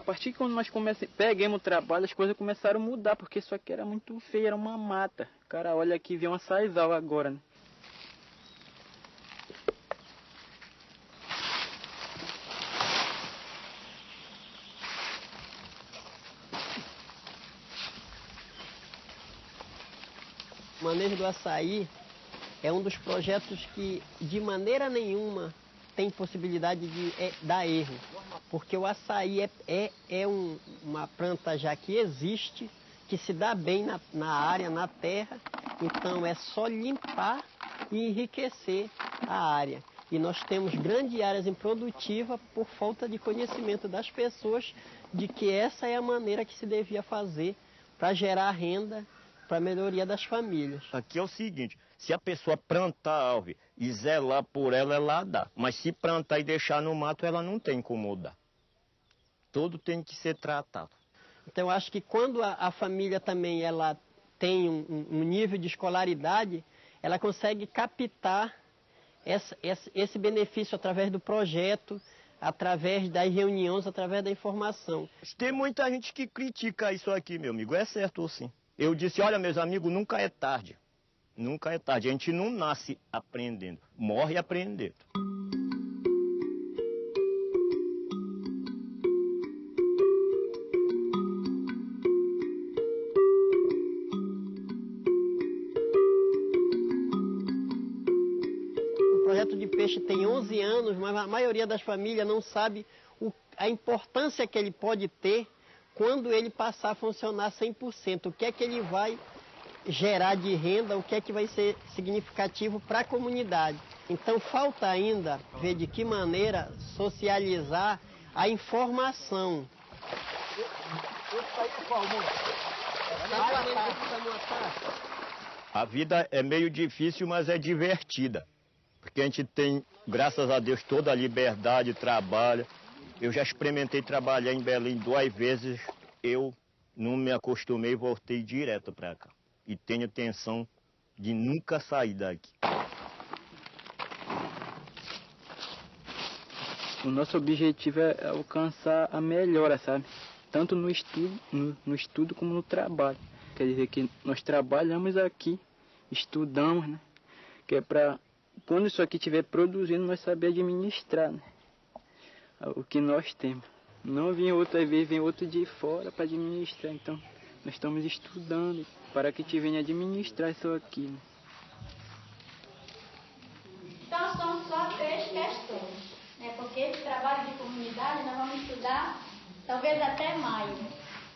partir de quando nós pegamos o trabalho, as coisas começaram a mudar, porque isso aqui era muito feio, era uma mata. O cara olha aqui e vê uma sazal agora, né? O manejo do açaí é um dos projetos que, de maneira nenhuma, tem possibilidade de dar erro. Porque o açaí é uma planta já que existe, que se dá bem na área, na terra. Então é só limpar e enriquecer a área. E nós temos grandes áreas improdutivas por falta de conhecimento das pessoas de que essa é a maneira que se devia fazer para gerar renda, para a melhoria das famílias. Aqui é o seguinte, se a pessoa plantar a árvore e zelar por ela, ela dá. Mas se plantar e deixar no mato, ela não tem como dar. Tudo tem que ser tratado. Então eu acho que quando a família também ela tem um nível de escolaridade, ela consegue captar esse benefício através do projeto, através das reuniões, através da informação. Tem muita gente que critica isso aqui, meu amigo, é certo ou sim? Eu disse, olha, meus amigos, nunca é tarde. Nunca é tarde. A gente não nasce aprendendo, morre aprendendo. O projeto de peixe tem 11 anos, mas a maioria das famílias não sabe a importância que ele pode ter quando ele passar a funcionar 100%, o que é que ele vai gerar de renda, o que é que vai ser significativo para a comunidade. Então falta ainda ver de que maneira socializar a informação. A vida é meio difícil, mas é divertida. Porque a gente tem, graças a Deus, toda a liberdade, trabalha. Eu já experimentei trabalhar em Belém 2 vezes, eu não me acostumei e voltei direto para cá. E tenho intenção de nunca sair daqui. O nosso objetivo é alcançar a melhora, sabe? Tanto no estudo como no trabalho. Quer dizer que nós trabalhamos aqui, estudamos, né? Que é para, quando isso aqui estiver produzindo, nós saber administrar, né? O que nós temos. Não vem outra vez, vem outro de fora para administrar. Então, nós estamos estudando para que te venha administrar isso aqui, né? Então, são só 3 questões, né? Porque esse trabalho de comunidade nós vamos estudar talvez até maio.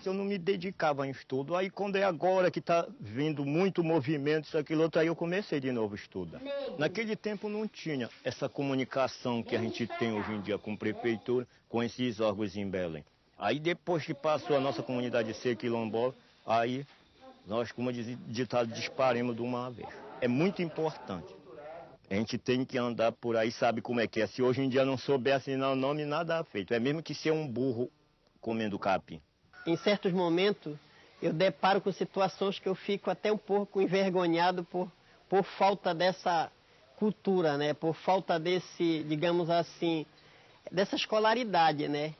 Eu não me dedicava em estudo, aí quando é agora que está vindo muito movimento, isso, aquilo, outro, aí eu comecei de novo a estudar. Naquele tempo não tinha essa comunicação que a gente tem hoje em dia com a prefeitura, com esses órgãos em Belém. Aí depois que passou a nossa comunidade ser quilombola, aí nós, como diz o ditado, disparemos de uma vez. É muito importante. A gente tem que andar por aí, sabe como é que é. Se hoje em dia não souber assinar o nome, nada é feito. É mesmo que ser um burro comendo capim. Em certos momentos, eu deparo com situações que eu fico até um pouco envergonhado por falta dessa cultura, né? Por falta desse, digamos assim, dessa escolaridade, né?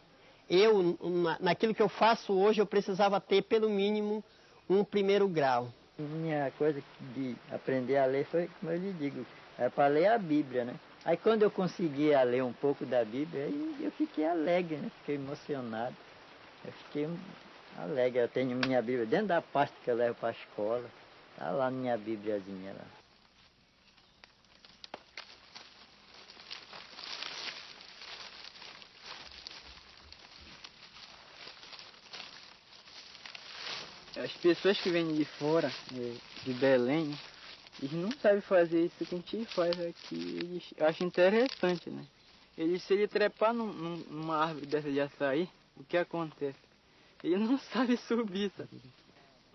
Eu, naquilo que eu faço hoje, eu precisava ter pelo mínimo um 1º grau. Minha coisa de aprender a ler foi, como eu lhe digo, é para ler a Bíblia, né? Aí quando eu conseguia ler um pouco da Bíblia, aí eu fiquei alegre, né? Fiquei emocionado. Eu fiquei alegre. Eu tenho minha Bíblia dentro da pasta que eu levo para a escola. Está lá minha Bíbliazinha lá. As pessoas que vêm de fora, de Belém, eles não sabem fazer isso que a gente faz aqui. Eles acham interessante, né? Se ele trepar numa árvore dessa de açaí, o que acontece? Ele não sabe subir, sabe?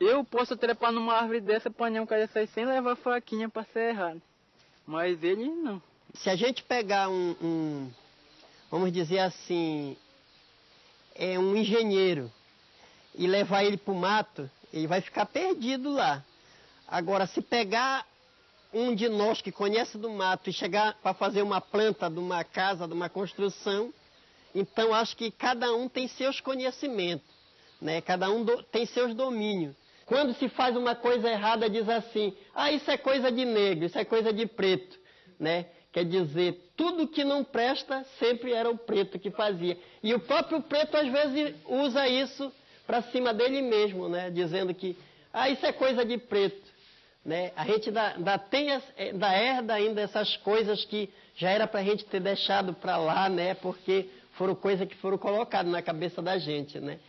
Eu posso trepar numa árvore dessa, apanhar um cara de açaí sem levar faquinha para serrar, né? Mas ele não. Se a gente pegar vamos dizer assim, um engenheiro e levar ele para o mato, ele vai ficar perdido lá. Agora, se pegar um de nós que conhece do mato e chegar para fazer uma planta de uma casa, de uma construção, Então, acho que cada um tem seus conhecimentos, né? Cada um tem seus domínios. Quando se faz uma coisa errada, diz assim, isso é coisa de negro, isso é coisa de preto, né? Quer dizer, tudo que não presta sempre era o preto que fazia. E o próprio preto, às vezes, usa isso para cima dele mesmo, né? Dizendo que, isso é coisa de preto, né? A gente ainda herda ainda essas coisas que já era para a gente ter deixado para lá, né? Porque foram coisas que foram colocadas na cabeça da gente, né?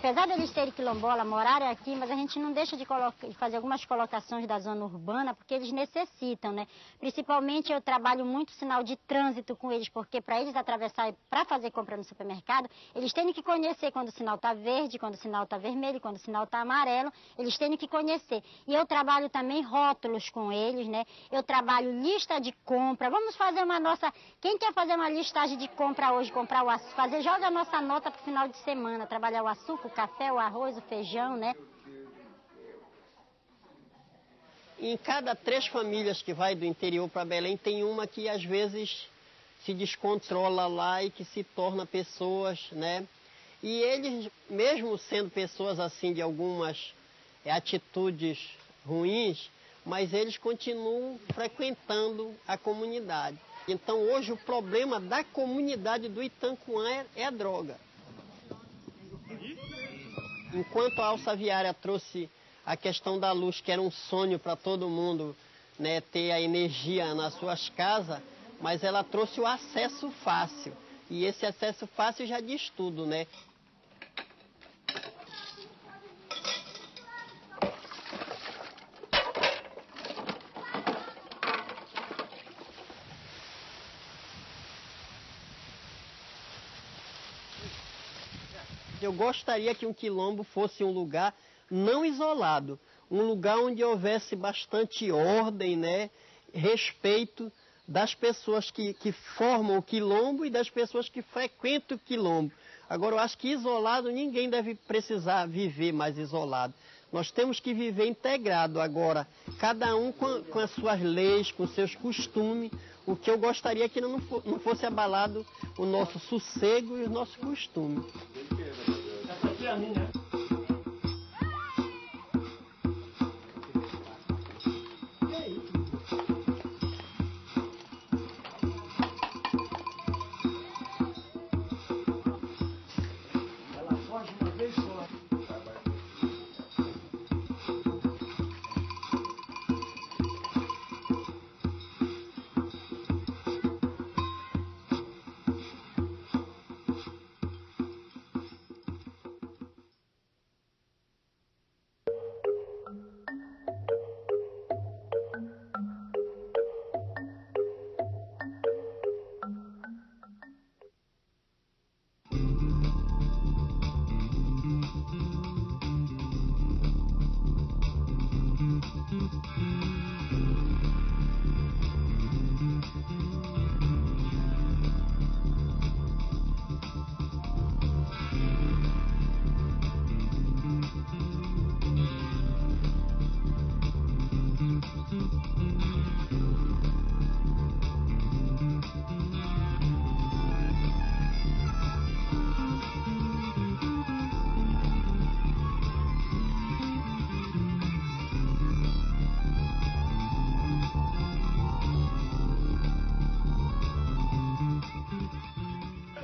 Apesar deles terem quilombola, morarem aqui, mas a gente não deixa de fazer algumas colocações da zona urbana, porque eles necessitam, né? Principalmente eu trabalho muito sinal de trânsito com eles, porque para eles atravessar, para fazer compra no supermercado, eles têm que conhecer quando o sinal está verde, quando o sinal está vermelho, quando o sinal está amarelo, eles têm que conhecer. E eu trabalho também rótulos com eles, né? Eu trabalho lista de compra. Vamos fazer uma nossa... Quem quer fazer uma listagem de compra hoje, comprar o açúcar, joga a nossa nota para o final de semana, trabalhar o açúcar, o café, o arroz, o feijão, né? Em cada 3 famílias que vai do interior para Belém, tem uma que às vezes se descontrola lá e que se torna pessoas, né? E eles, mesmo sendo pessoas assim de algumas atitudes ruins, mas eles continuam frequentando a comunidade. Então hoje o problema da comunidade do Itancuã é a droga. Enquanto a alça viária trouxe a questão da luz, que era um sonho para todo mundo, né, ter a energia nas suas casas, mas ela trouxe o acesso fácil. E esse acesso fácil já diz tudo, né? Eu gostaria que um quilombo fosse um lugar não isolado, um lugar onde houvesse bastante ordem, né? Respeito das pessoas que formam o quilombo e das pessoas que frequentam o quilombo. Agora, eu acho que isolado, ninguém deve precisar viver mais isolado. Nós temos que viver integrado agora, cada um com as suas leis, com seus costumes. O que eu gostaria é que não fosse abalado o nosso sossego e os nossos costumes. Essa aqui é a minha. Ela foge uma vez só.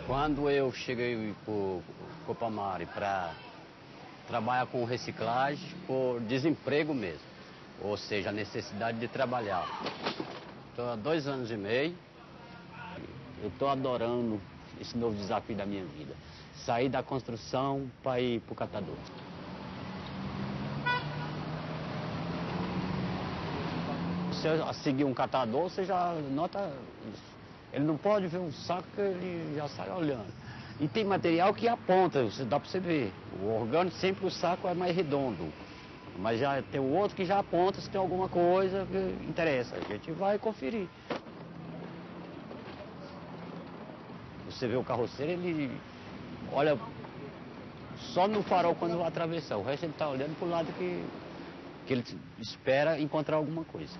Quando eu cheguei para o Copamari para trabalhar com reciclagem, por desemprego mesmo, ou seja, a necessidade de trabalhar. Estou há 2 anos e meio, eu estou adorando esse novo desafio da minha vida. Sair da construção para ir para o catador. Você seguir um catador, você já nota isso. Ele não pode ver um saco que ele já sai olhando. E tem material que aponta, dá para você ver. O orgânico sempre o saco é mais redondo. Mas já tem o outro que já aponta se tem alguma coisa que interessa. A gente vai conferir. Você vê o carroceiro, ele olha só no farol quando vai atravessar. O resto ele está olhando para o lado que que ele espera encontrar alguma coisa.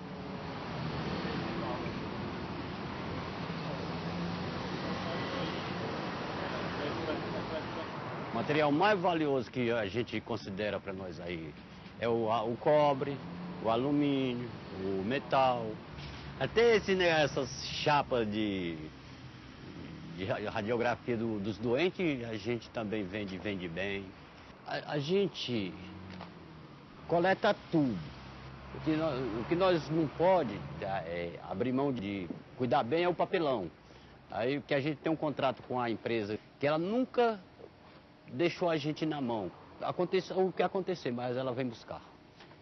O material mais valioso que a gente considera para nós aí é o cobre, o alumínio, o metal, até essas chapas de radiografia dos doentes, a gente também vende bem. A gente coleta tudo. O que nós não pode abrir mão de cuidar bem é o papelão. Aí que a gente tem um contrato com a empresa que ela nunca deixou a gente na mão. Aconteça o que acontecer, mas ela vem buscar.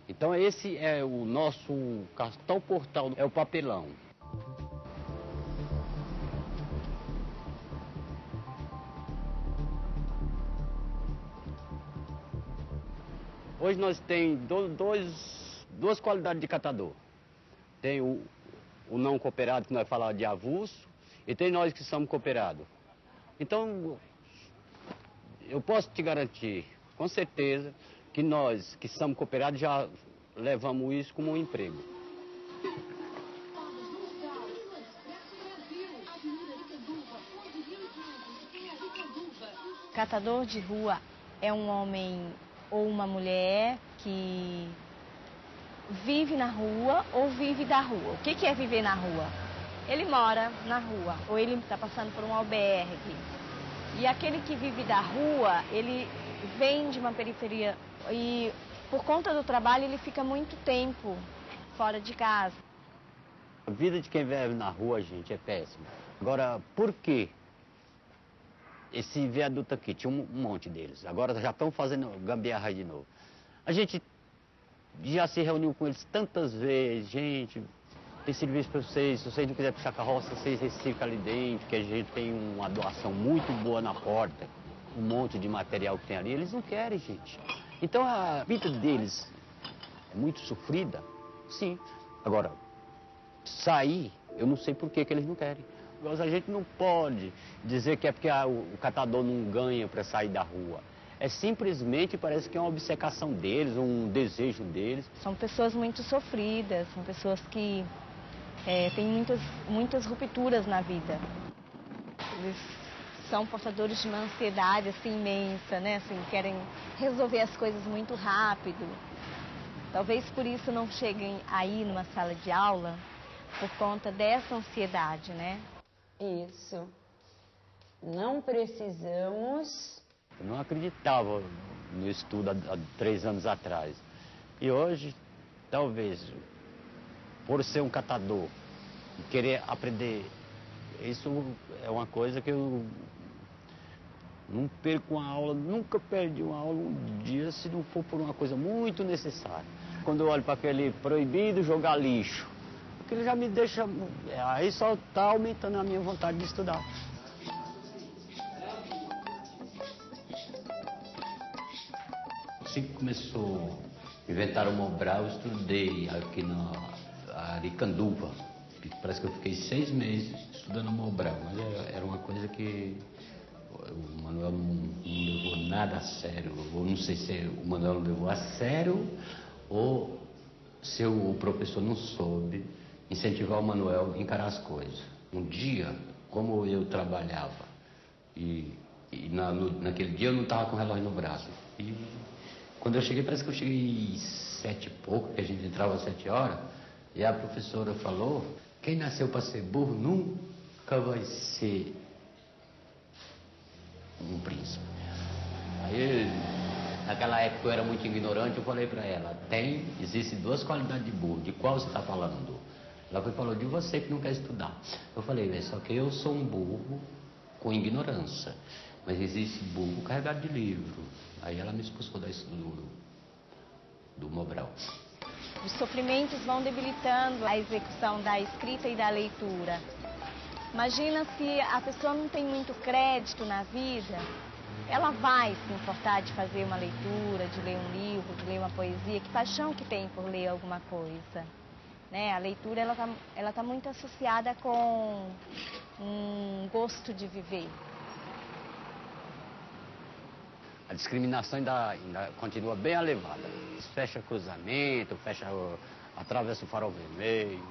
Então esse é o nosso cartão portal, é o papelão. Hoje nós temos duas qualidades de catador. Tem o não cooperado, que nós falamos de avulso, e tem nós que somos cooperados. Então, eu posso te garantir, com certeza, que nós que somos cooperados já levamos isso como um emprego. Catador de rua é um homem ou uma mulher que vive na rua ou vive da rua. O que é viver na rua? Ele mora na rua ou ele está passando por um albergue. E aquele que vive da rua, ele vem de uma periferia e por conta do trabalho ele fica muito tempo fora de casa. A vida de quem vive na rua, gente, é péssima. Agora, por quê? Esse viaduto aqui, tinha um monte deles. Agora já estão fazendo gambiarra de novo. A gente já se reuniu com eles tantas vezes. Gente, tem serviço para vocês. Se vocês não quiserem puxar carroça, vocês reciclam ali dentro, que a gente tem uma doação muito boa na porta. Um monte de material que tem ali. Eles não querem, gente. Então a vida deles é muito sofrida, sim. Agora, sair, eu não sei por que eles não querem. A gente não pode dizer que é porque o catador não ganha para sair da rua. É simplesmente, parece que é uma obcecação deles, um desejo deles. São pessoas muito sofridas, são pessoas que têm muitas rupturas na vida. Eles são portadores de uma ansiedade assim, imensa, né? Assim, querem resolver as coisas muito rápido. Talvez por isso não cheguem aí numa sala de aula, por conta dessa ansiedade, né? Isso. Não precisamos... Eu não acreditava no estudo há 3 anos atrás. E hoje, talvez, por ser um catador e querer aprender, isso é uma coisa que eu não perco uma aula, nunca perdi uma aula um dia se não for por uma coisa muito necessária. Quando eu olho para aquele proibido jogar lixo, aquilo já me deixa... Aí só está aumentando a minha vontade de estudar. Assim que começou a inventar o Mobral, eu estudei aqui na Aricanduva. Parece que eu fiquei 6 meses estudando Mobral, mas era uma coisa que o Manuel não levou nada a sério. Eu não sei se o Manuel não levou a sério ou se o professor não soube incentivar o Manuel a encarar as coisas. Um dia, como eu trabalhava, naquele dia eu não estava com o relógio no braço. E quando eu cheguei, parece que eu cheguei 7 e pouco, que a gente entrava às 7 horas, e a professora falou, quem nasceu para ser burro nunca vai ser um príncipe. Aí, naquela época eu era muito ignorante, eu falei para ela, existem 2 qualidades de burro, de qual você está falando? Ela falou, de você que não quer estudar. Eu falei, só que eu sou um burro com ignorância, mas existe burro carregado de livro. Aí ela me expulsou do Mobral. Os sofrimentos vão debilitando a execução da escrita e da leitura. Imagina se a pessoa não tem muito crédito na vida, ela vai se importar de fazer uma leitura, de ler um livro, de ler uma poesia. Que paixão que tem por ler alguma coisa, né? A leitura ela tá muito associada com um gosto de viver. A discriminação ainda continua bem elevada. fecha cruzamento, atravessa o farol vermelho.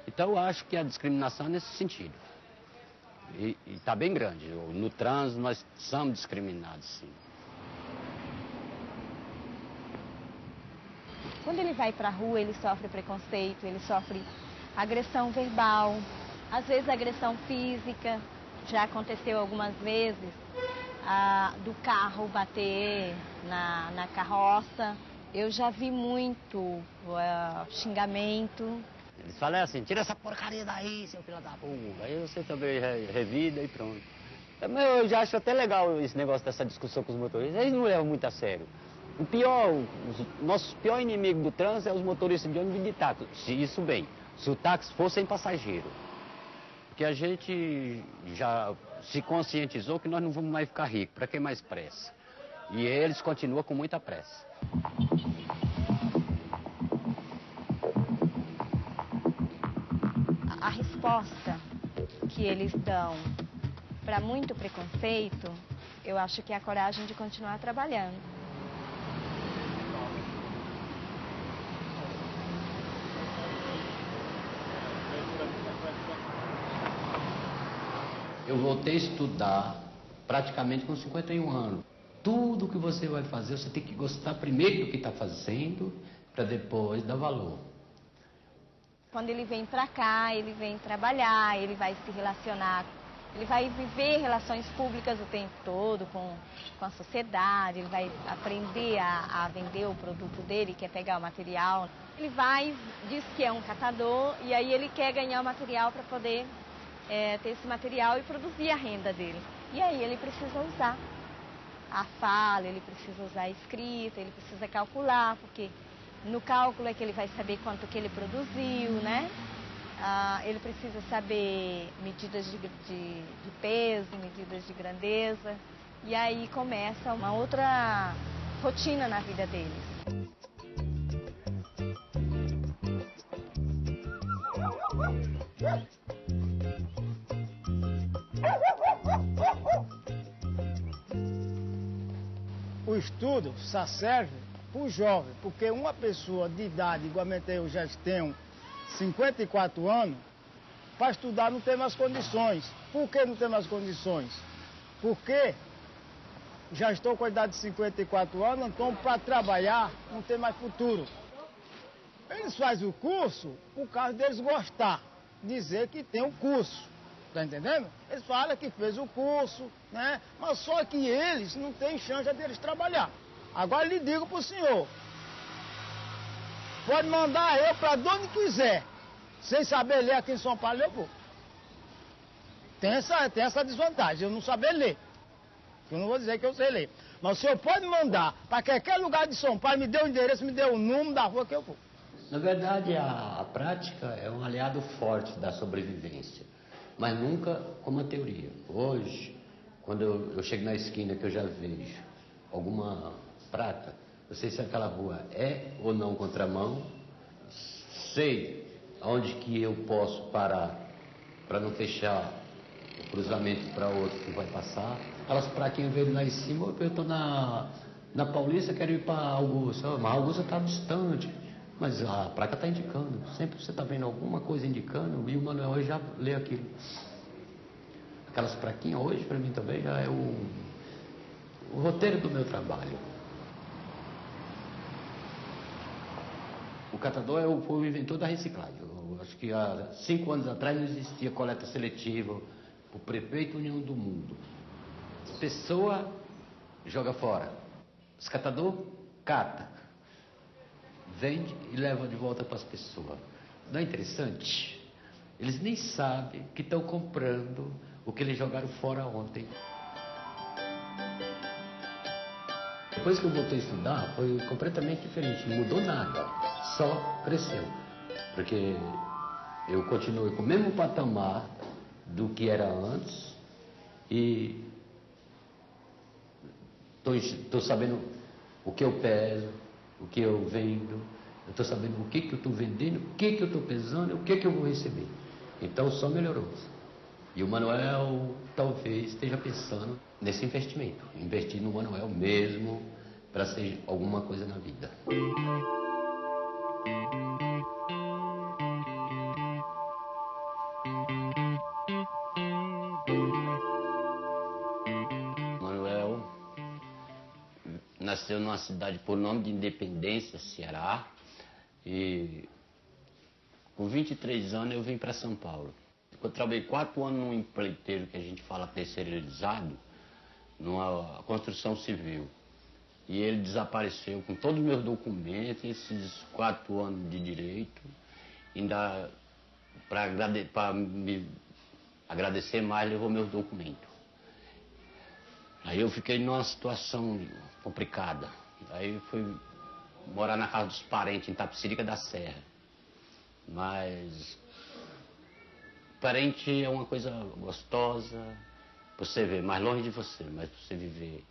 Então eu acho que a discriminação é nesse sentido. E está bem grande. No trânsito nós somos discriminados, sim. Quando ele vai para a rua, ele sofre preconceito, ele sofre agressão verbal, às vezes agressão física. Já aconteceu algumas vezes do carro bater na carroça. Eu já vi muito xingamento. Eles falam assim, tira essa porcaria daí, seu filho da puta. Aí você também revida e pronto. Eu já acho até legal esse negócio dessa discussão com os motoristas. Eles não levam muito a sério. Nosso pior inimigo do trânsito é os motoristas de ônibus e de táxi. Isso bem, se o táxi for sem passageiro. Porque a gente já se conscientizou que nós não vamos mais ficar ricos. Para que mais pressa? E eles continuam com muita pressa. A resposta que eles dão para muito preconceito, eu acho que é a coragem de continuar trabalhando. Eu voltei a estudar praticamente com 51 anos. Tudo que você vai fazer, você tem que gostar primeiro do que está fazendo, para depois dar valor. Quando ele vem para cá, ele vem trabalhar, ele vai se relacionar, ele vai viver relações públicas o tempo todo com a sociedade, ele vai aprender a vender o produto dele, quer pegar o material. Ele vai, diz que é um catador, e aí ele quer ganhar o material para poder ter esse material e produzir a renda dele. E aí ele precisa usar a fala, ele precisa usar a escrita, ele precisa calcular, porque no cálculo é que ele vai saber quanto que ele produziu, né? Ele precisa saber medidas de peso, medidas de grandeza. E aí começa uma outra rotina na vida deles. O estudo só serve para o jovem, porque uma pessoa de idade, igualmente eu já tenho 54 anos, para estudar não tem mais condições. Por que não tem mais condições? Porque já estou com a idade de 54 anos, então para trabalhar não tem mais futuro. Eles fazem o curso por causa deles gostar, dizer que tem um curso. Tá entendendo? Eles falam que fez o curso, né? Mas só que eles não têm chance deles trabalhar. Agora lhe digo pro senhor, pode mandar eu para onde quiser, sem saber ler aqui em São Paulo, eu vou. Tem essa desvantagem, eu não saber ler. Eu não vou dizer que eu sei ler. Mas o senhor pode mandar para qualquer lugar de São Paulo, me dê o endereço, me dê o número da rua que eu vou. Na verdade, a prática é um aliado forte da sobrevivência, mas nunca como a teoria. Hoje, quando eu chego na esquina que eu já vejo alguma prata, eu sei se aquela rua é ou não contramão, sei aonde que eu posso parar para não fechar o cruzamento para outro que vai passar. Aquelas praquinhas veio lá em cima, eu estou na Paulista, quero ir para Augusta, mas a Augusta está distante. Mas a placa está indicando, sempre você está vendo alguma coisa indicando, e o Manuel hoje já lê aquilo. Aquelas plaquinhas hoje, para mim também, já é o roteiro do meu trabalho. O catador foi o inventor da reciclagem. Eu acho que há 5 anos atrás não existia coleta seletiva, o prefeito União do Mundo. Pessoa joga fora, os catador cata. Vende e leva de volta para as pessoas. Não é interessante? Eles nem sabem que estão comprando o que eles jogaram fora ontem. Depois que eu voltei a estudar, foi completamente diferente. Não mudou nada, só cresceu. Porque eu continuei com o mesmo patamar do que era antes e estou sabendo o que eu peso, o que eu vendo, eu estou sabendo o que eu estou vendendo, o que eu estou pesando, o que eu vou receber. Então só melhorou. E o Manuel talvez esteja pensando nesse investimento, investir no Manuel mesmo, para ser alguma coisa na vida. Manuel nasceu numa cidade por nome de Independência, Ceará, e com 23 anos eu vim para São Paulo. Eu trabalhei 4 anos num empreiteiro que a gente fala terceirizado, numa construção civil. E ele desapareceu com todos os meus documentos, esses 4 anos de direito, ainda para me agradecer mais, levou meus documentos. Aí eu fiquei numa situação complicada. Aí fui morar na casa dos parentes, em Tapicirica da Serra. Mas parente é uma coisa gostosa, pra você ver, mais longe de você, mas pra você viver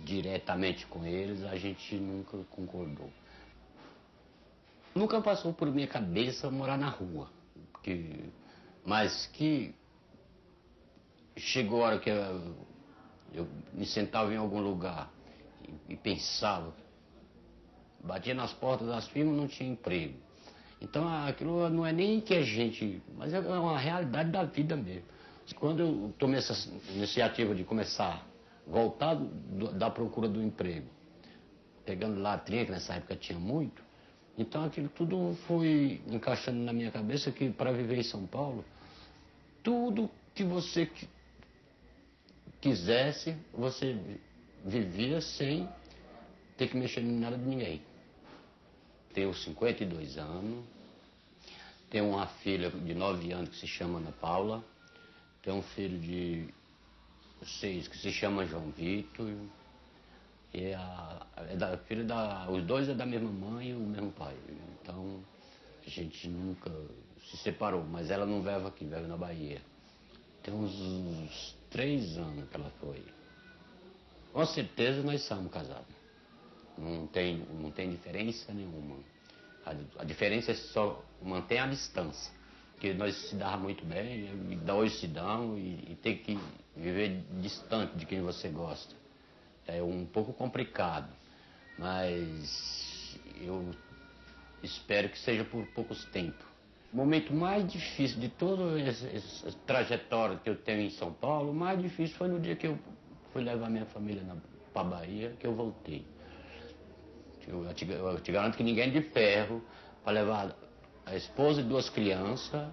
diretamente com eles, a gente nunca concordou. Nunca passou por minha cabeça morar na rua, mas que chegou a hora que eu me sentava em algum lugar e pensava, batia nas portas das firmas, não tinha emprego. Então aquilo não é nem que a gente, mas é uma realidade da vida mesmo. Quando eu tomei essa iniciativa de começar a voltar da procura do emprego, pegando latrinha, que nessa época tinha muito, então aquilo tudo foi encaixando na minha cabeça que para viver em São Paulo, tudo que você quisesse, você vivia sem ter que mexer em nada de ninguém. Tenho 52 anos, tenho uma filha de 9 anos que se chama Ana Paula, tenho um filho de 6 que se chama João Vitor, e os dois é da mesma mãe e o mesmo pai. Então a gente nunca se separou, mas ela não vive aqui, vive na Bahia. Tem uns 3 anos que ela foi. Com certeza nós somos casados. Não tem diferença nenhuma. A diferença é só manter a distância. Porque nós se dávamos muito bem, e hoje se damos, e tem que viver distante de quem você gosta. É um pouco complicado, mas eu espero que seja por poucos tempos. O momento mais difícil de toda essa trajetória que eu tenho em São Paulo, o mais difícil foi no dia que eu fui levar minha família para a Bahia, que eu voltei. Eu te garanto que ninguém de ferro para levar a esposa e 2 crianças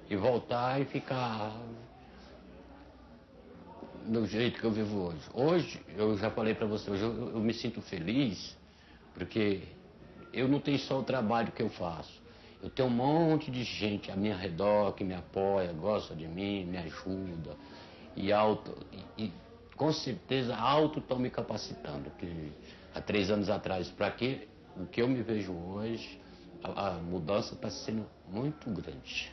e voltar e ficar do jeito que eu vivo hoje. Hoje, eu já falei para você, hoje eu me sinto feliz porque eu não tenho só o trabalho que eu faço. Eu tenho um monte de gente à minha redor que me apoia, gosta de mim, me ajuda. E com certeza estão me capacitando. Que há 3 anos atrás, o que eu me vejo hoje, a mudança está sendo muito grande.